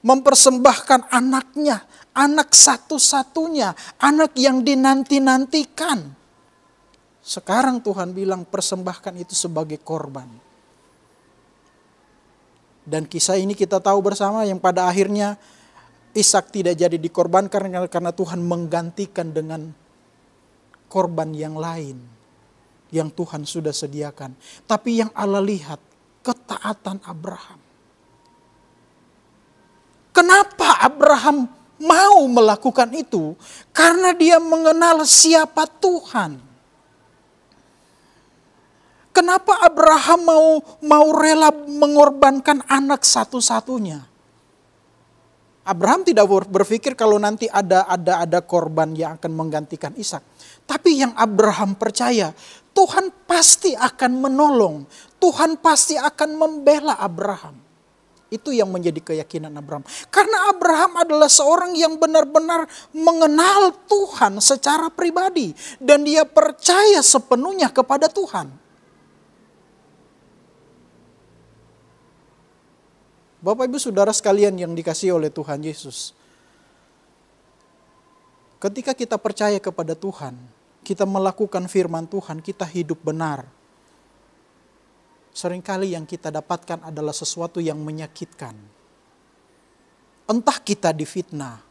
Speaker 5: Mempersembahkan anaknya, anak satu-satunya, anak yang dinanti-nantikan. Sekarang Tuhan bilang persembahkan itu sebagai korban. Dan kisah ini kita tahu bersama yang pada akhirnya Ishak tidak jadi dikorbankan karena Tuhan menggantikan dengan korban yang lain yang Tuhan sudah sediakan. Tapi yang Allah lihat ketaatan Abraham. Kenapa Abraham mau melakukan itu? Karena dia mengenal siapa Tuhan. Kenapa Abraham mau rela mengorbankan anak satu-satunya? Abraham tidak berpikir kalau nanti ada korban yang akan menggantikan Ishak. Tapi yang Abraham percaya, Tuhan pasti akan menolong. Tuhan pasti akan membela Abraham. Itu yang menjadi keyakinan Abraham. Karena Abraham adalah seorang yang benar-benar mengenal Tuhan secara pribadi. Dan dia percaya sepenuhnya kepada Tuhan. Bapak Ibu Saudara sekalian yang dikasihi oleh Tuhan Yesus. Ketika kita percaya kepada Tuhan, kita melakukan firman Tuhan, kita hidup benar. Seringkali yang kita dapatkan adalah sesuatu yang menyakitkan. Entah kita difitnah,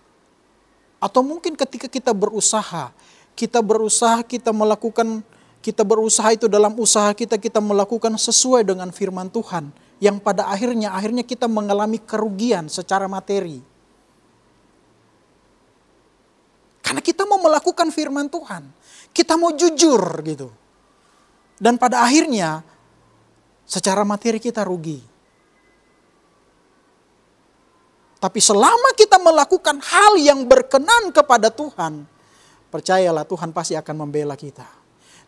Speaker 5: atau mungkin ketika kita berusaha itu dalam usaha kita melakukan sesuai dengan firman Tuhan, yang pada akhirnya kita mengalami kerugian secara materi. Karena kita mau melakukan firman Tuhan, kita mau jujur gitu. Dan pada akhirnya secara materi kita rugi. Tapi selama kita melakukan hal yang berkenan kepada Tuhan, percayalah Tuhan pasti akan membela kita.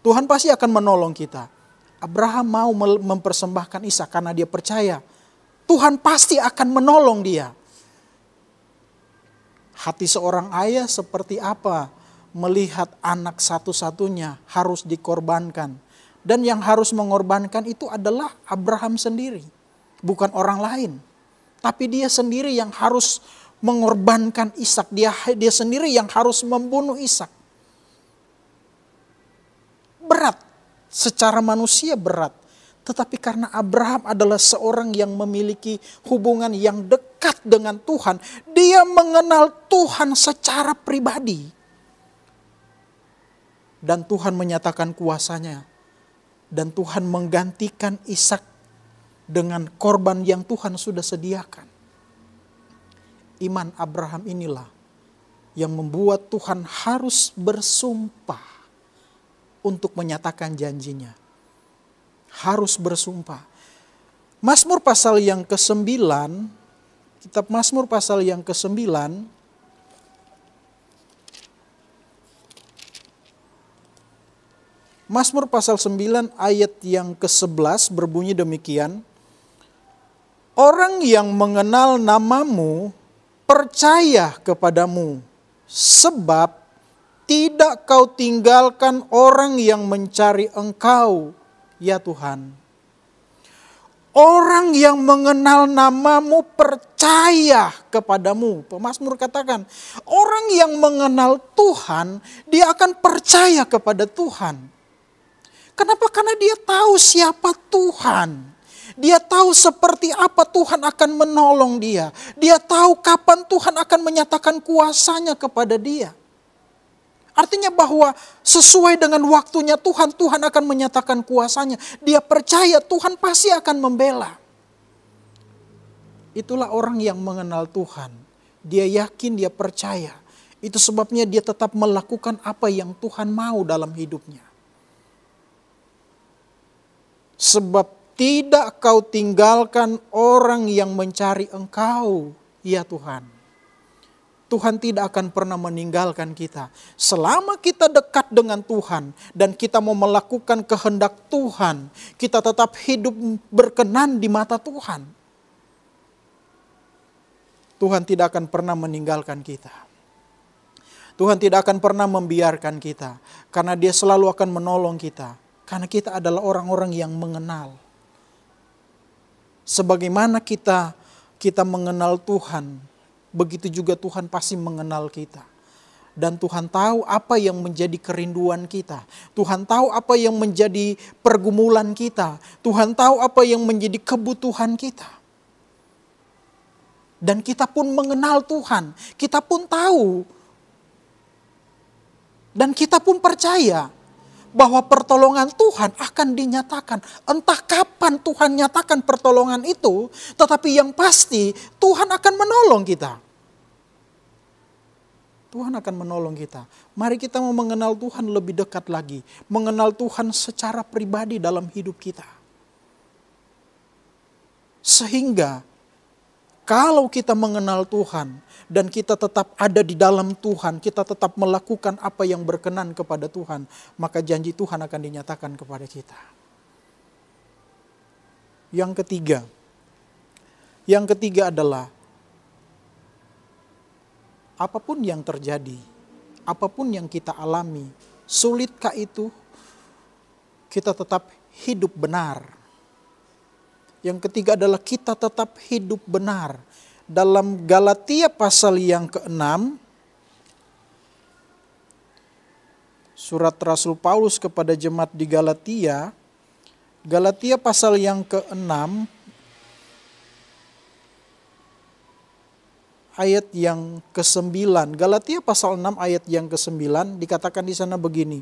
Speaker 5: Tuhan pasti akan menolong kita. Abraham mau mempersembahkan Ishak karena dia percaya Tuhan pasti akan menolong dia. Hati seorang ayah seperti apa melihat anak satu-satunya harus dikorbankan. Dan yang harus mengorbankan itu adalah Abraham sendiri. Bukan orang lain. Tapi dia sendiri yang harus mengorbankan Ishak. Dia sendiri yang harus membunuh Ishak. Berat. Secara manusia berat. Tetapi karena Abraham adalah seorang yang memiliki hubungan yang dekat dengan Tuhan. Dia mengenal Tuhan secara pribadi. Dan Tuhan menyatakan kuasanya. Dan Tuhan menggantikan Ishak dengan korban yang Tuhan sudah sediakan. Iman Abraham inilah yang membuat Tuhan harus bersumpah untuk menyatakan janjinya. Harus bersumpah. Mazmur pasal yang ke-9, kitab Mazmur pasal yang ke-9, Mazmur pasal 9 ayat yang ke-11 berbunyi demikian. Orang yang mengenal namamu percaya kepadamu, sebab tidak kau tinggalkan orang yang mencari Engkau, ya Tuhan. Orang yang mengenal namamu percaya kepadamu. Pemazmur katakan, orang yang mengenal Tuhan, dia akan percaya kepada Tuhan. Kenapa? Karena dia tahu siapa Tuhan. Dia tahu seperti apa Tuhan akan menolong dia. Dia tahu kapan Tuhan akan menyatakan kuasanya kepada dia. Artinya bahwa sesuai dengan waktunya Tuhan akan menyatakan kuasanya. Dia percaya Tuhan pasti akan membela. Itulah orang yang mengenal Tuhan. Dia yakin, dia percaya. Itu sebabnya dia tetap melakukan apa yang Tuhan mau dalam hidupnya. Sebab tidak kau tinggalkan orang yang mencari Engkau, ya Tuhan. Tuhan tidak akan pernah meninggalkan kita. Selama kita dekat dengan Tuhan dan kita mau melakukan kehendak Tuhan, kita tetap hidup berkenan di mata Tuhan. Tuhan tidak akan pernah meninggalkan kita. Tuhan tidak akan pernah membiarkan kita. Karena Dia selalu akan menolong kita. Karena kita adalah orang-orang yang mengenal. Sebagaimana kita mengenal Tuhan, begitu juga Tuhan pasti mengenal kita. Dan Tuhan tahu apa yang menjadi kerinduan kita. Tuhan tahu apa yang menjadi pergumulan kita. Tuhan tahu apa yang menjadi kebutuhan kita. Dan kita pun mengenal Tuhan. Kita pun tahu. Dan kita pun percaya bahwa pertolongan Tuhan akan dinyatakan. Entah kapan Tuhan nyatakan pertolongan itu, tetapi yang pasti Tuhan akan menolong kita. Tuhan akan menolong kita. Mari kita mau mengenal Tuhan lebih dekat lagi. Mengenal Tuhan secara pribadi dalam hidup kita. Sehingga Kalau kita mengenal Tuhan dan kita tetap ada di dalam Tuhan, kita tetap melakukan apa yang berkenan kepada Tuhan, maka janji Tuhan akan dinyatakan kepada kita. Yang ketiga adalah apapun yang terjadi, apapun yang kita alami, sulitkah itu, kita tetap hidup benar. Yang ketiga adalah kita tetap hidup benar. Dalam Galatia pasal yang ke-6, surat Rasul Paulus kepada jemaat di Galatia, Galatia pasal yang ke-6, ayat yang ke-9. Galatia pasal 6 ayat yang ke-9 dikatakan di sana begini.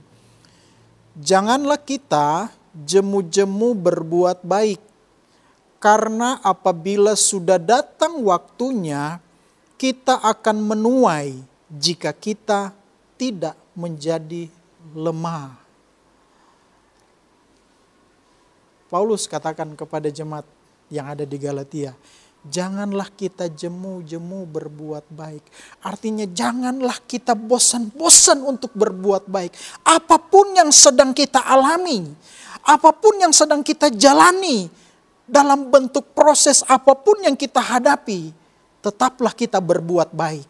Speaker 5: Janganlah kita jemu-jemu berbuat baik, karena apabila sudah datang waktunya, kita akan menuai jika kita tidak menjadi lemah. Paulus katakan kepada jemaat yang ada di Galatia, janganlah kita jemu-jemu berbuat baik. Artinya janganlah kita bosan-bosan untuk berbuat baik. Apapun yang sedang kita alami, apapun yang sedang kita jalani, dalam bentuk proses apapun yang kita hadapi, tetaplah kita berbuat baik.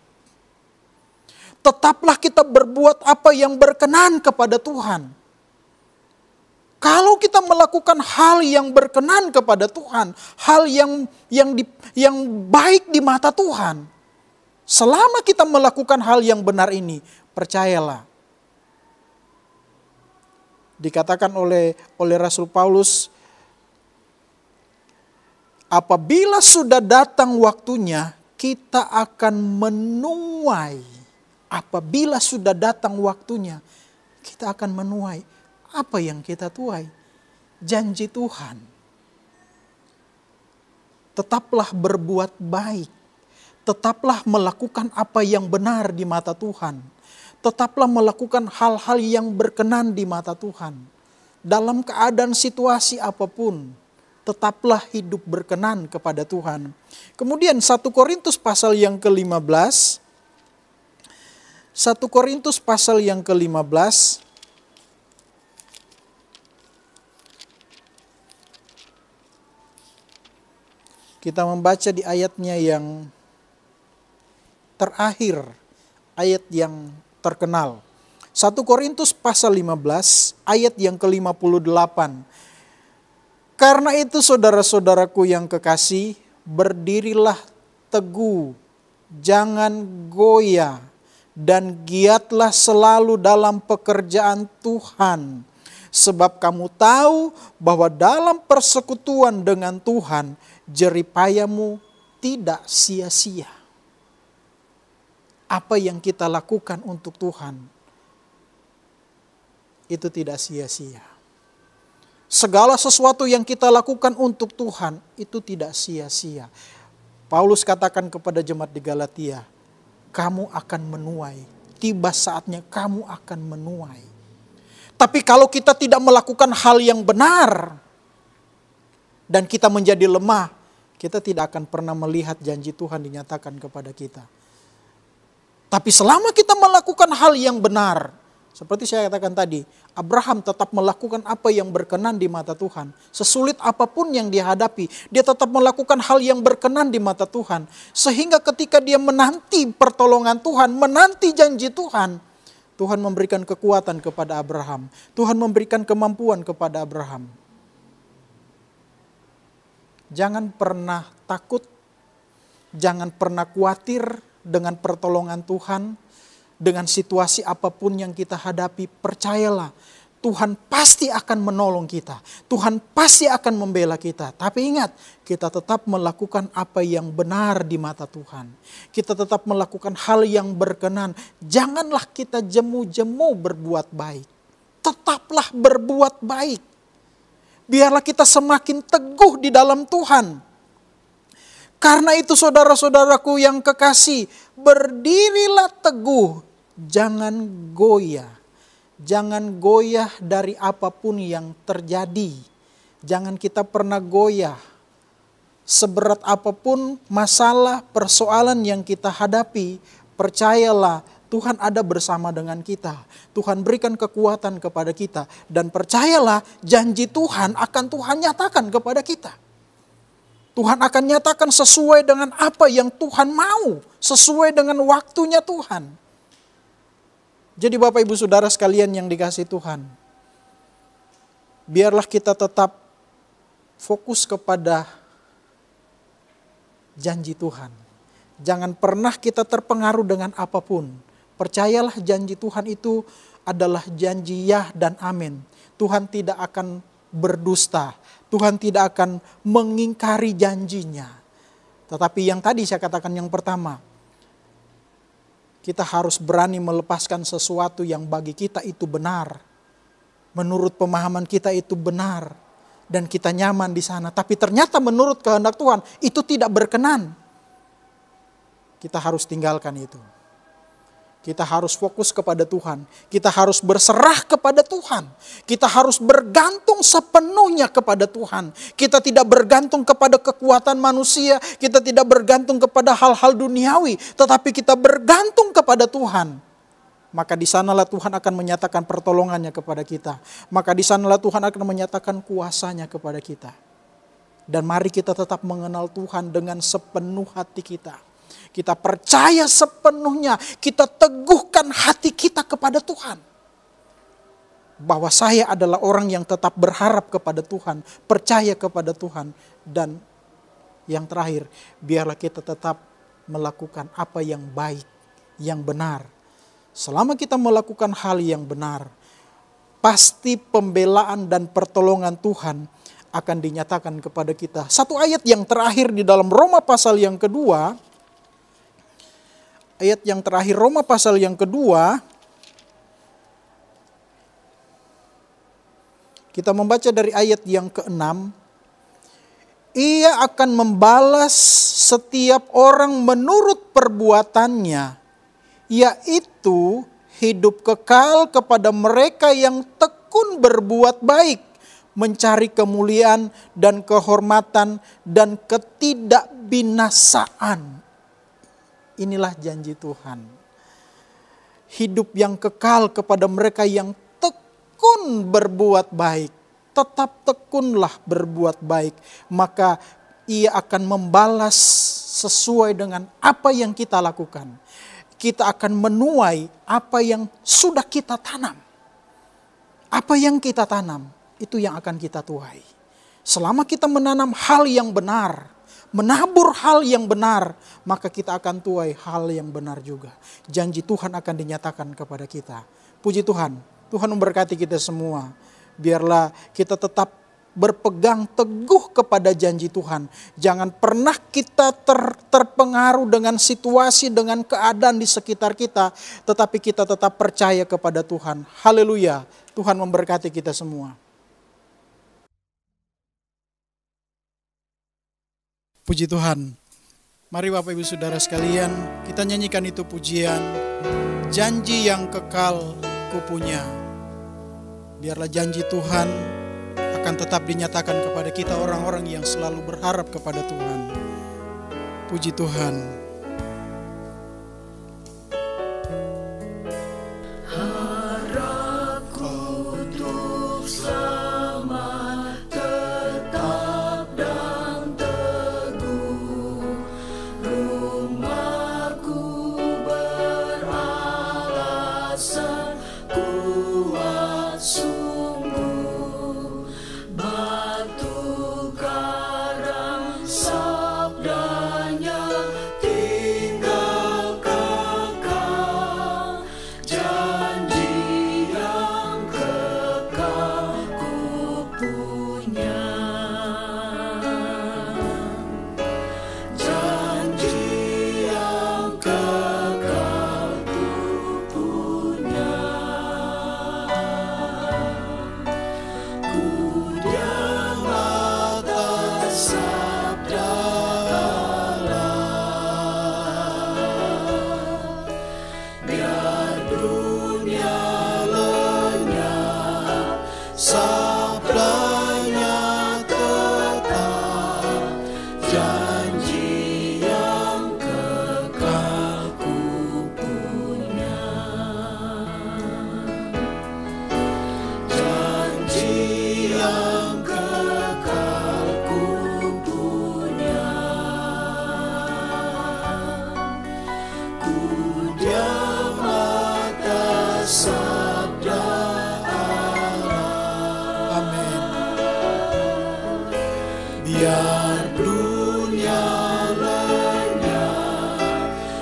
Speaker 5: Tetaplah kita berbuat apa yang berkenan kepada Tuhan. Kalau kita melakukan hal yang berkenan kepada Tuhan, hal yang baik di mata Tuhan, selama kita melakukan hal yang benar ini, percayalah. Dikatakan oleh Rasul Paulus, apabila sudah datang waktunya, kita akan menuai. Apabila sudah datang waktunya, kita akan menuai. Apa yang kita tuai? Janji Tuhan. Tetaplah berbuat baik. Tetaplah melakukan apa yang benar di mata Tuhan. Tetaplah melakukan hal-hal yang berkenan di mata Tuhan. Dalam keadaan situasi apapun, tetaplah hidup berkenan kepada Tuhan. Kemudian 1 Korintus pasal yang ke-15. 1 Korintus pasal yang ke-15. Kita membaca di ayatnya yang terakhir, ayat yang terkenal. 1 Korintus pasal 15, ayat yang ke-58. Karena itu saudara-saudaraku yang kekasih, berdirilah teguh, jangan goyah, dan giatlah selalu dalam pekerjaan Tuhan. Sebab kamu tahu bahwa dalam persekutuan dengan Tuhan, jeripayamu tidak sia-sia. Apa yang kita lakukan untuk Tuhan, itu tidak sia-sia. Segala sesuatu yang kita lakukan untuk Tuhan, itu tidak sia-sia. Paulus katakan kepada jemaat di Galatia, kamu akan menuai. Tiba saatnya kamu akan menuai. Tapi kalau kita tidak melakukan hal yang benar, dan kita menjadi lemah, kita tidak akan pernah melihat janji Tuhan dinyatakan kepada kita. Tapi selama kita melakukan hal yang benar, seperti saya katakan tadi, Abraham tetap melakukan apa yang berkenan di mata Tuhan. Sesulit apapun yang dia hadapi, dia tetap melakukan hal yang berkenan di mata Tuhan. Sehingga ketika dia menanti pertolongan Tuhan, menanti janji Tuhan, Tuhan memberikan kekuatan kepada Abraham. Tuhan memberikan kemampuan kepada Abraham. Jangan pernah takut, jangan pernah khawatir dengan pertolongan Tuhan, dengan situasi apapun yang kita hadapi. Percayalah, Tuhan pasti akan menolong kita. Tuhan pasti akan membela kita. Tapi ingat, kita tetap melakukan apa yang benar di mata Tuhan. Kita tetap melakukan hal yang berkenan. Janganlah kita jemu-jemu berbuat baik. Tetaplah berbuat baik. Biarlah kita semakin teguh di dalam Tuhan. Karena itu saudara-saudaraku yang kekasih, berdirilah teguh, jangan goyah. Jangan goyah dari apapun yang terjadi. Jangan kita pernah goyah seberat apapun masalah, persoalan yang kita hadapi, percayalah Tuhan ada bersama dengan kita. Tuhan berikan kekuatan kepada kita. Dan percayalah janji Tuhan akan Tuhan nyatakan kepada kita. Tuhan akan nyatakan sesuai dengan apa yang Tuhan mau. Sesuai dengan waktunya Tuhan. Jadi Bapak Ibu Saudara sekalian yang dikasihi Tuhan. Biarlah kita tetap fokus kepada janji Tuhan. Jangan pernah kita terpengaruh dengan apapun. Percayalah janji Tuhan itu adalah janji ya dan amin. Tuhan tidak akan berdusta. Tuhan tidak akan mengingkari janjinya. Tetapi yang tadi saya katakan yang pertama, kita harus berani melepaskan sesuatu yang bagi kita itu benar. Menurut pemahaman kita itu benar. Dan kita nyaman di sana. Tapi ternyata menurut kehendak Tuhan itu tidak berkenan. Kita harus tinggalkan itu. Kita harus fokus kepada Tuhan. Kita harus berserah kepada Tuhan. Kita harus bergantung sepenuhnya kepada Tuhan. Kita tidak bergantung kepada kekuatan manusia. Kita tidak bergantung kepada hal-hal duniawi. Tetapi kita bergantung kepada Tuhan. Maka di sanalah Tuhan akan menyatakan pertolongannya kepada kita. Maka di sanalah Tuhan akan menyatakan kuasanya kepada kita. Dan mari kita tetap mengenal Tuhan dengan sepenuh hati kita. Kita percaya sepenuhnya, kita teguhkan hati kita kepada Tuhan. Bahwa saya adalah orang yang tetap berharap kepada Tuhan, percaya kepada Tuhan. Dan yang terakhir, biarlah kita tetap melakukan apa yang baik, yang benar. Selama kita melakukan hal yang benar, pasti pembelaan dan pertolongan Tuhan akan dinyatakan kepada kita. Satu ayat yang terakhir di dalam Roma pasal yang kedua, ayat yang terakhir Roma pasal yang kedua, kita membaca dari ayat yang ke-6. Ia akan membalas setiap orang menurut perbuatannya, yaitu hidup kekal kepada mereka yang tekun berbuat baik, mencari kemuliaan dan kehormatan dan ketidakbinasaan. Inilah janji Tuhan. Hidup yang kekal kepada mereka yang tekun berbuat baik. Tetap tekunlah berbuat baik. Maka ia akan membalas sesuai dengan apa yang kita lakukan. Kita akan menuai apa yang sudah kita tanam. Apa yang kita tanam, itu yang akan kita tuai. Selama kita menanam hal yang benar, menabur hal yang benar, maka kita akan tuai hal yang benar juga. Janji Tuhan akan dinyatakan kepada kita. Puji Tuhan, Tuhan memberkati kita semua. Biarlah kita tetap berpegang teguh kepada janji Tuhan. Jangan pernah kita terpengaruh dengan situasi, dengan keadaan di sekitar kita. Tetapi kita tetap percaya kepada Tuhan. Haleluya, Tuhan memberkati kita semua. Puji Tuhan. Mari Bapak Ibu Saudara sekalian, kita nyanyikan itu pujian. Janji yang kekal kupunya. Biarlah janji Tuhan akan tetap dinyatakan kepada kita orang-orang yang selalu berharap kepada Tuhan. Puji Tuhan.
Speaker 2: Sabdanya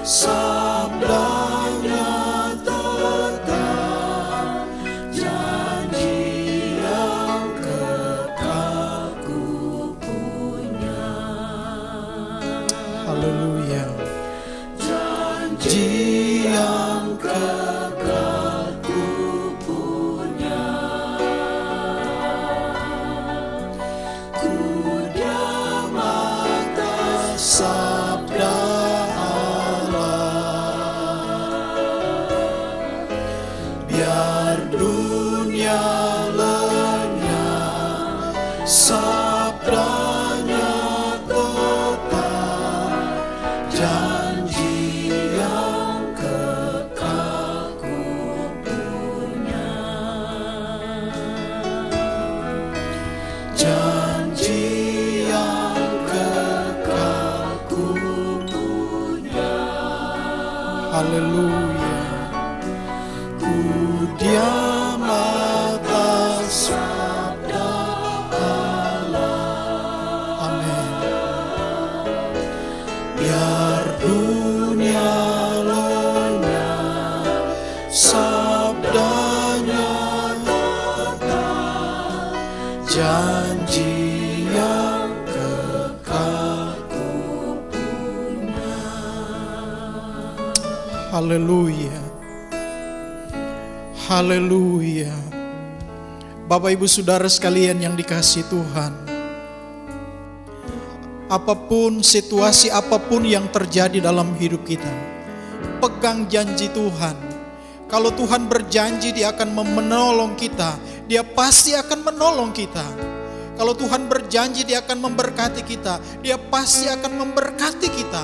Speaker 2: sabdanya tetap, janji yang kekal ku punya.
Speaker 5: Haleluya.
Speaker 2: Janji yang kekal ku punya. Ku diam atas sabda biar dunia lenyap, sabdanya tetap, janji yang kekal ku punya. Janji yang kekal ku punya.
Speaker 5: Haleluya.
Speaker 2: Diam atas sabda Allah.
Speaker 5: Amin.
Speaker 2: Biar dunia lenyap, sabdanya tetap, janji yang kekal ku punya.
Speaker 5: Haleluya. Haleluya. Bapak Ibu Saudara sekalian yang dikasihi Tuhan, apapun situasi, apapun yang terjadi dalam hidup kita, pegang janji Tuhan. Kalau Tuhan berjanji Dia akan menolong kita, Dia pasti akan menolong kita. Kalau Tuhan berjanji Dia akan memberkati kita, Dia pasti akan memberkati kita.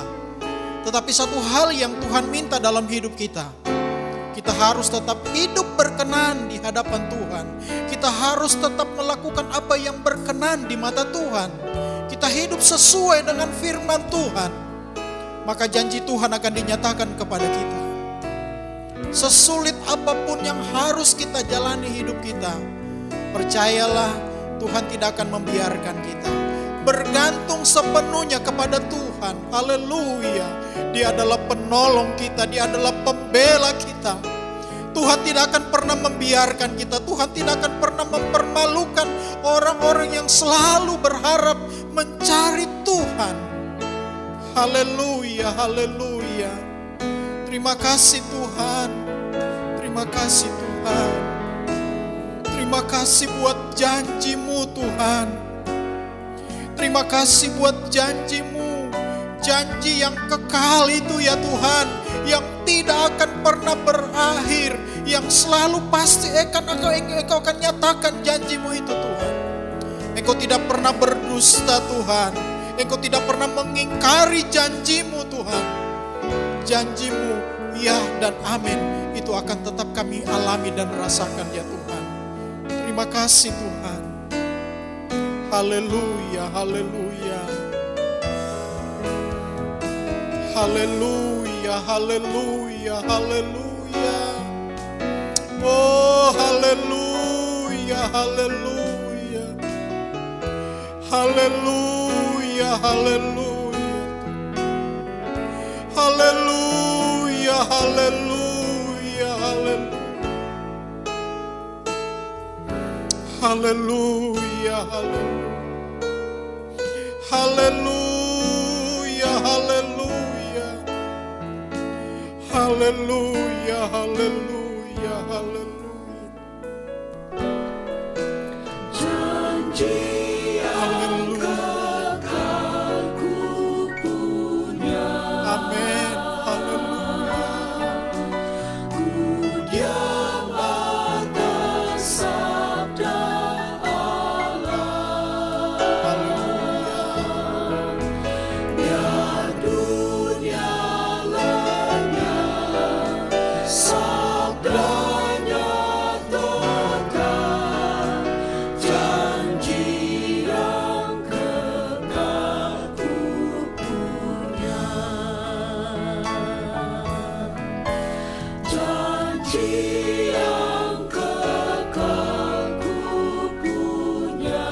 Speaker 5: Tetapi satu hal yang Tuhan minta dalam hidup kita, kita harus tetap hidup berkenan di hadapan Tuhan. Kita harus tetap melakukan apa yang berkenan di mata Tuhan. Kita hidup sesuai dengan firman Tuhan. Maka janji Tuhan akan dinyatakan kepada kita. Sesulit apapun yang harus kita jalani hidup kita, percayalah Tuhan tidak akan membiarkan kita. Bergantung sepenuhnya kepada Tuhan. Haleluya. Dia adalah penolong kita, Dia adalah pembela kita. Tuhan tidak akan pernah membiarkan kita. Tuhan tidak akan pernah mempermalukan orang-orang yang selalu berharap mencari Tuhan. Haleluya, haleluya. Terima kasih Tuhan. Terima kasih Tuhan. Terima kasih buat janji-Mu Tuhan. Terima kasih buat janji-Mu. Janji yang kekal itu ya Tuhan, yang tidak akan pernah berakhir, yang selalu pasti Engkau akan nyatakan janji-Mu itu Tuhan. Engkau tidak pernah berdusta Tuhan, Engkau tidak pernah mengingkari janji-Mu Tuhan. Janji-Mu ya dan amin, itu akan tetap kami alami dan rasakan ya Tuhan. Terima kasih Tuhan. Haleluya, haleluya. Haleluya, haleluya, haleluya. Oh, haleluya, haleluya. Haleluya, haleluya. Haleluya, haleluya, haleluya. Haleluya, haleluya. Haleluya, haleluya. Haleluya, haleluya, haleluya.
Speaker 2: Janji yang kekal ku punya.
Speaker 5: Amin. Haleluya.
Speaker 2: Ku diam atas sabda Allah.
Speaker 5: Haleluya.
Speaker 2: Biar dunia lenyap, sabdanya tetap, janji yang kekal ku punya. Janji yang kekal ku punya.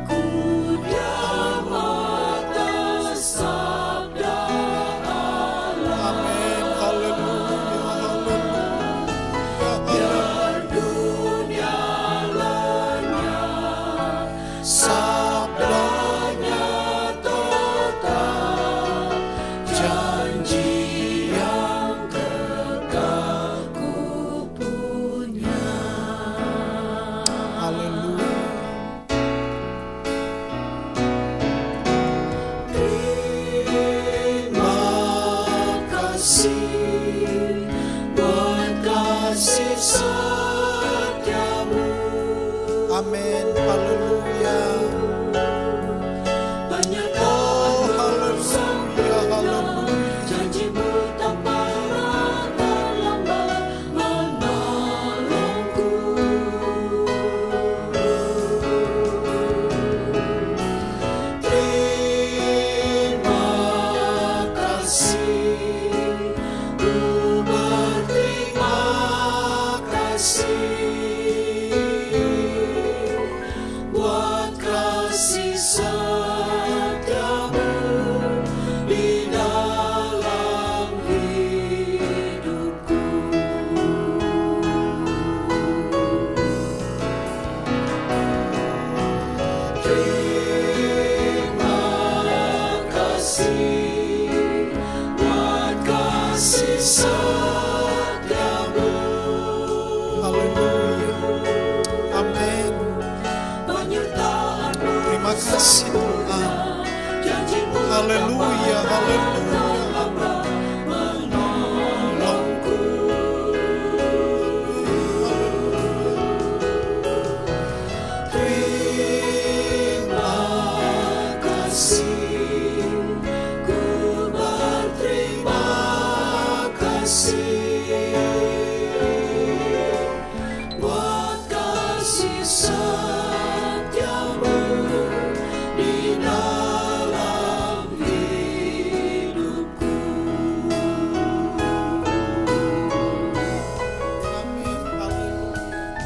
Speaker 2: Ku diam atas kasih, buat kasih setiamu.
Speaker 5: Haleluya. Amin.
Speaker 2: Penyertaan-Mu
Speaker 5: Terima kasih Tuhan.
Speaker 2: janji-Mu
Speaker 5: Haleluya, haleluya.
Speaker 2: menolongku. Terima kasih, ku berterima kasih buat kasih setiamu di dalam hidupku.
Speaker 5: Amin. Haleluya.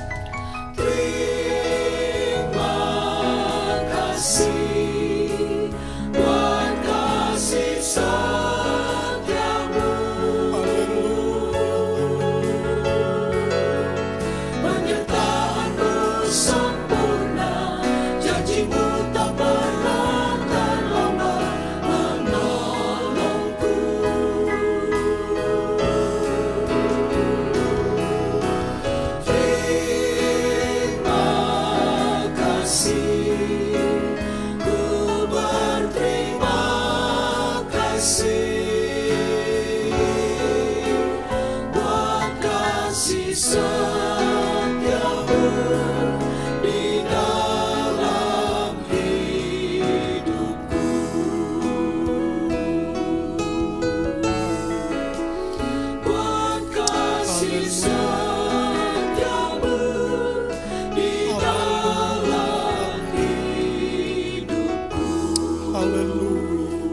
Speaker 2: Terima kasih buat kasih setiamu. Penyertaan-Mu sempurna, janji-Mu tak pernah terlambat menolongku. Terima kasih, ku berterima kasih buat kasih setiamu di dalam hidupku. Buat kasih setiamu di dalam hidupku.
Speaker 5: Haleluya.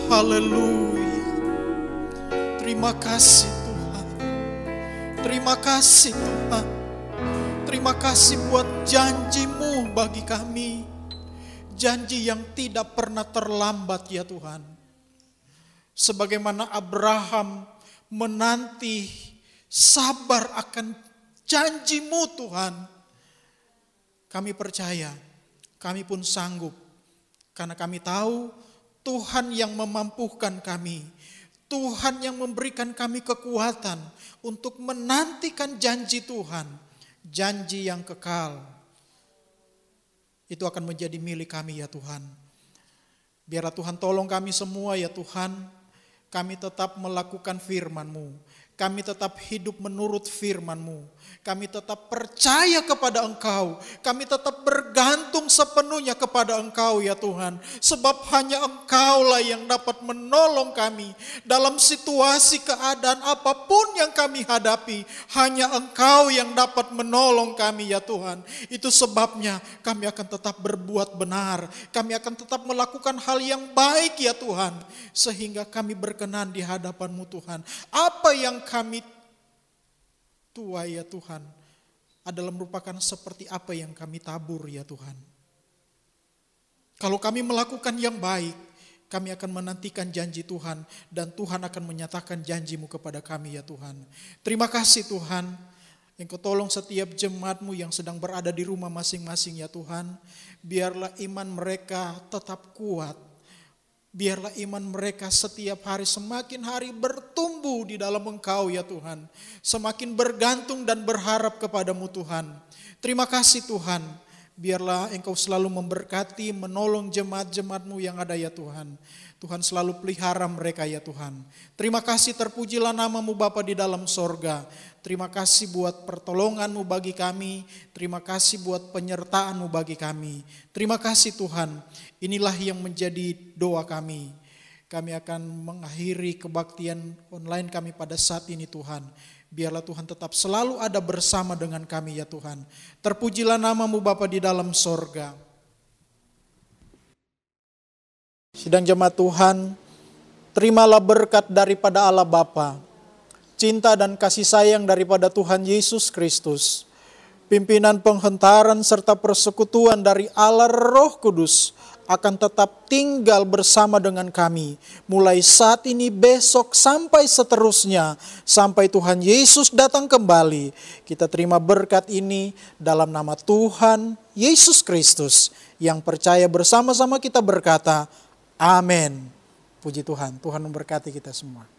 Speaker 5: Haleluya. Terima kasih Tuhan. Terima kasih Tuhan. Terima kasih buat janji-Mu bagi kami. Janji yang tidak pernah terlambat ya Tuhan. Sebagaimana Abraham menanti sabar akan janji-Mu Tuhan. Kami percaya, kami pun sanggup. Karena kami tahu Tuhan yang memampukan kami. Tuhan yang memberikan kami kekuatan untuk menantikan janji Tuhan. Janji yang kekal. Itu akan menjadi milik kami ya Tuhan. Biarlah Tuhan tolong kami semua ya Tuhan. Kami tetap melakukan firman-Mu. Kami tetap hidup menurut firman-Mu. Kami tetap percaya kepada Engkau. Kami tetap bergantung sepenuhnya kepada Engkau ya Tuhan. Sebab hanya Engkaulah yang dapat menolong kami. Dalam situasi keadaan apapun yang kami hadapi. Hanya Engkau yang dapat menolong kami ya Tuhan. Itu sebabnya kami akan tetap berbuat benar. Kami akan tetap melakukan hal yang baik ya Tuhan. Sehingga kami berkenan di hadapan-Mu Tuhan. Apa yang kami tuai ya Tuhan adalah merupakan seperti apa yang kami tabur ya Tuhan. Kalau kami melakukan yang baik, kami akan menantikan janji Tuhan dan Tuhan akan menyatakan janji-Mu kepada kami ya Tuhan. Terima kasih Tuhan. Engkau tolong setiap jemaat-Mu yang sedang berada di rumah masing-masing ya Tuhan. Biarlah iman mereka tetap kuat. Biarlah iman mereka setiap hari semakin hari bertumbuh di dalam Engkau ya Tuhan. Semakin bergantung dan berharap kepada-Mu Tuhan. Terima kasih Tuhan. Biarlah Engkau selalu memberkati, menolong jemaat-jemaat-Mu yang ada ya Tuhan. Tuhan selalu pelihara mereka ya Tuhan. Terima kasih, terpujilah nama-Mu Bapa di dalam sorga. Terima kasih buat pertolongan-Mu bagi kami. Terima kasih buat penyertaan-Mu bagi kami. Terima kasih Tuhan. Inilah yang menjadi doa kami. Kami akan mengakhiri kebaktian online kami pada saat ini Tuhan. Biarlah Tuhan tetap selalu ada bersama dengan kami ya Tuhan. Terpujilah nama-Mu Bapa di dalam sorga. Sidang jemaat Tuhan, terimalah berkat daripada Allah Bapa, cinta dan kasih sayang daripada Tuhan Yesus Kristus, pimpinan penghentaran serta persekutuan dari Allah Roh Kudus akan tetap tinggal bersama dengan kami, mulai saat ini, besok, sampai seterusnya, sampai Tuhan Yesus datang kembali. Kita terima berkat ini dalam nama Tuhan Yesus Kristus, yang percaya bersama-sama kita berkata, Amin. Puji Tuhan, Tuhan memberkati kita semua.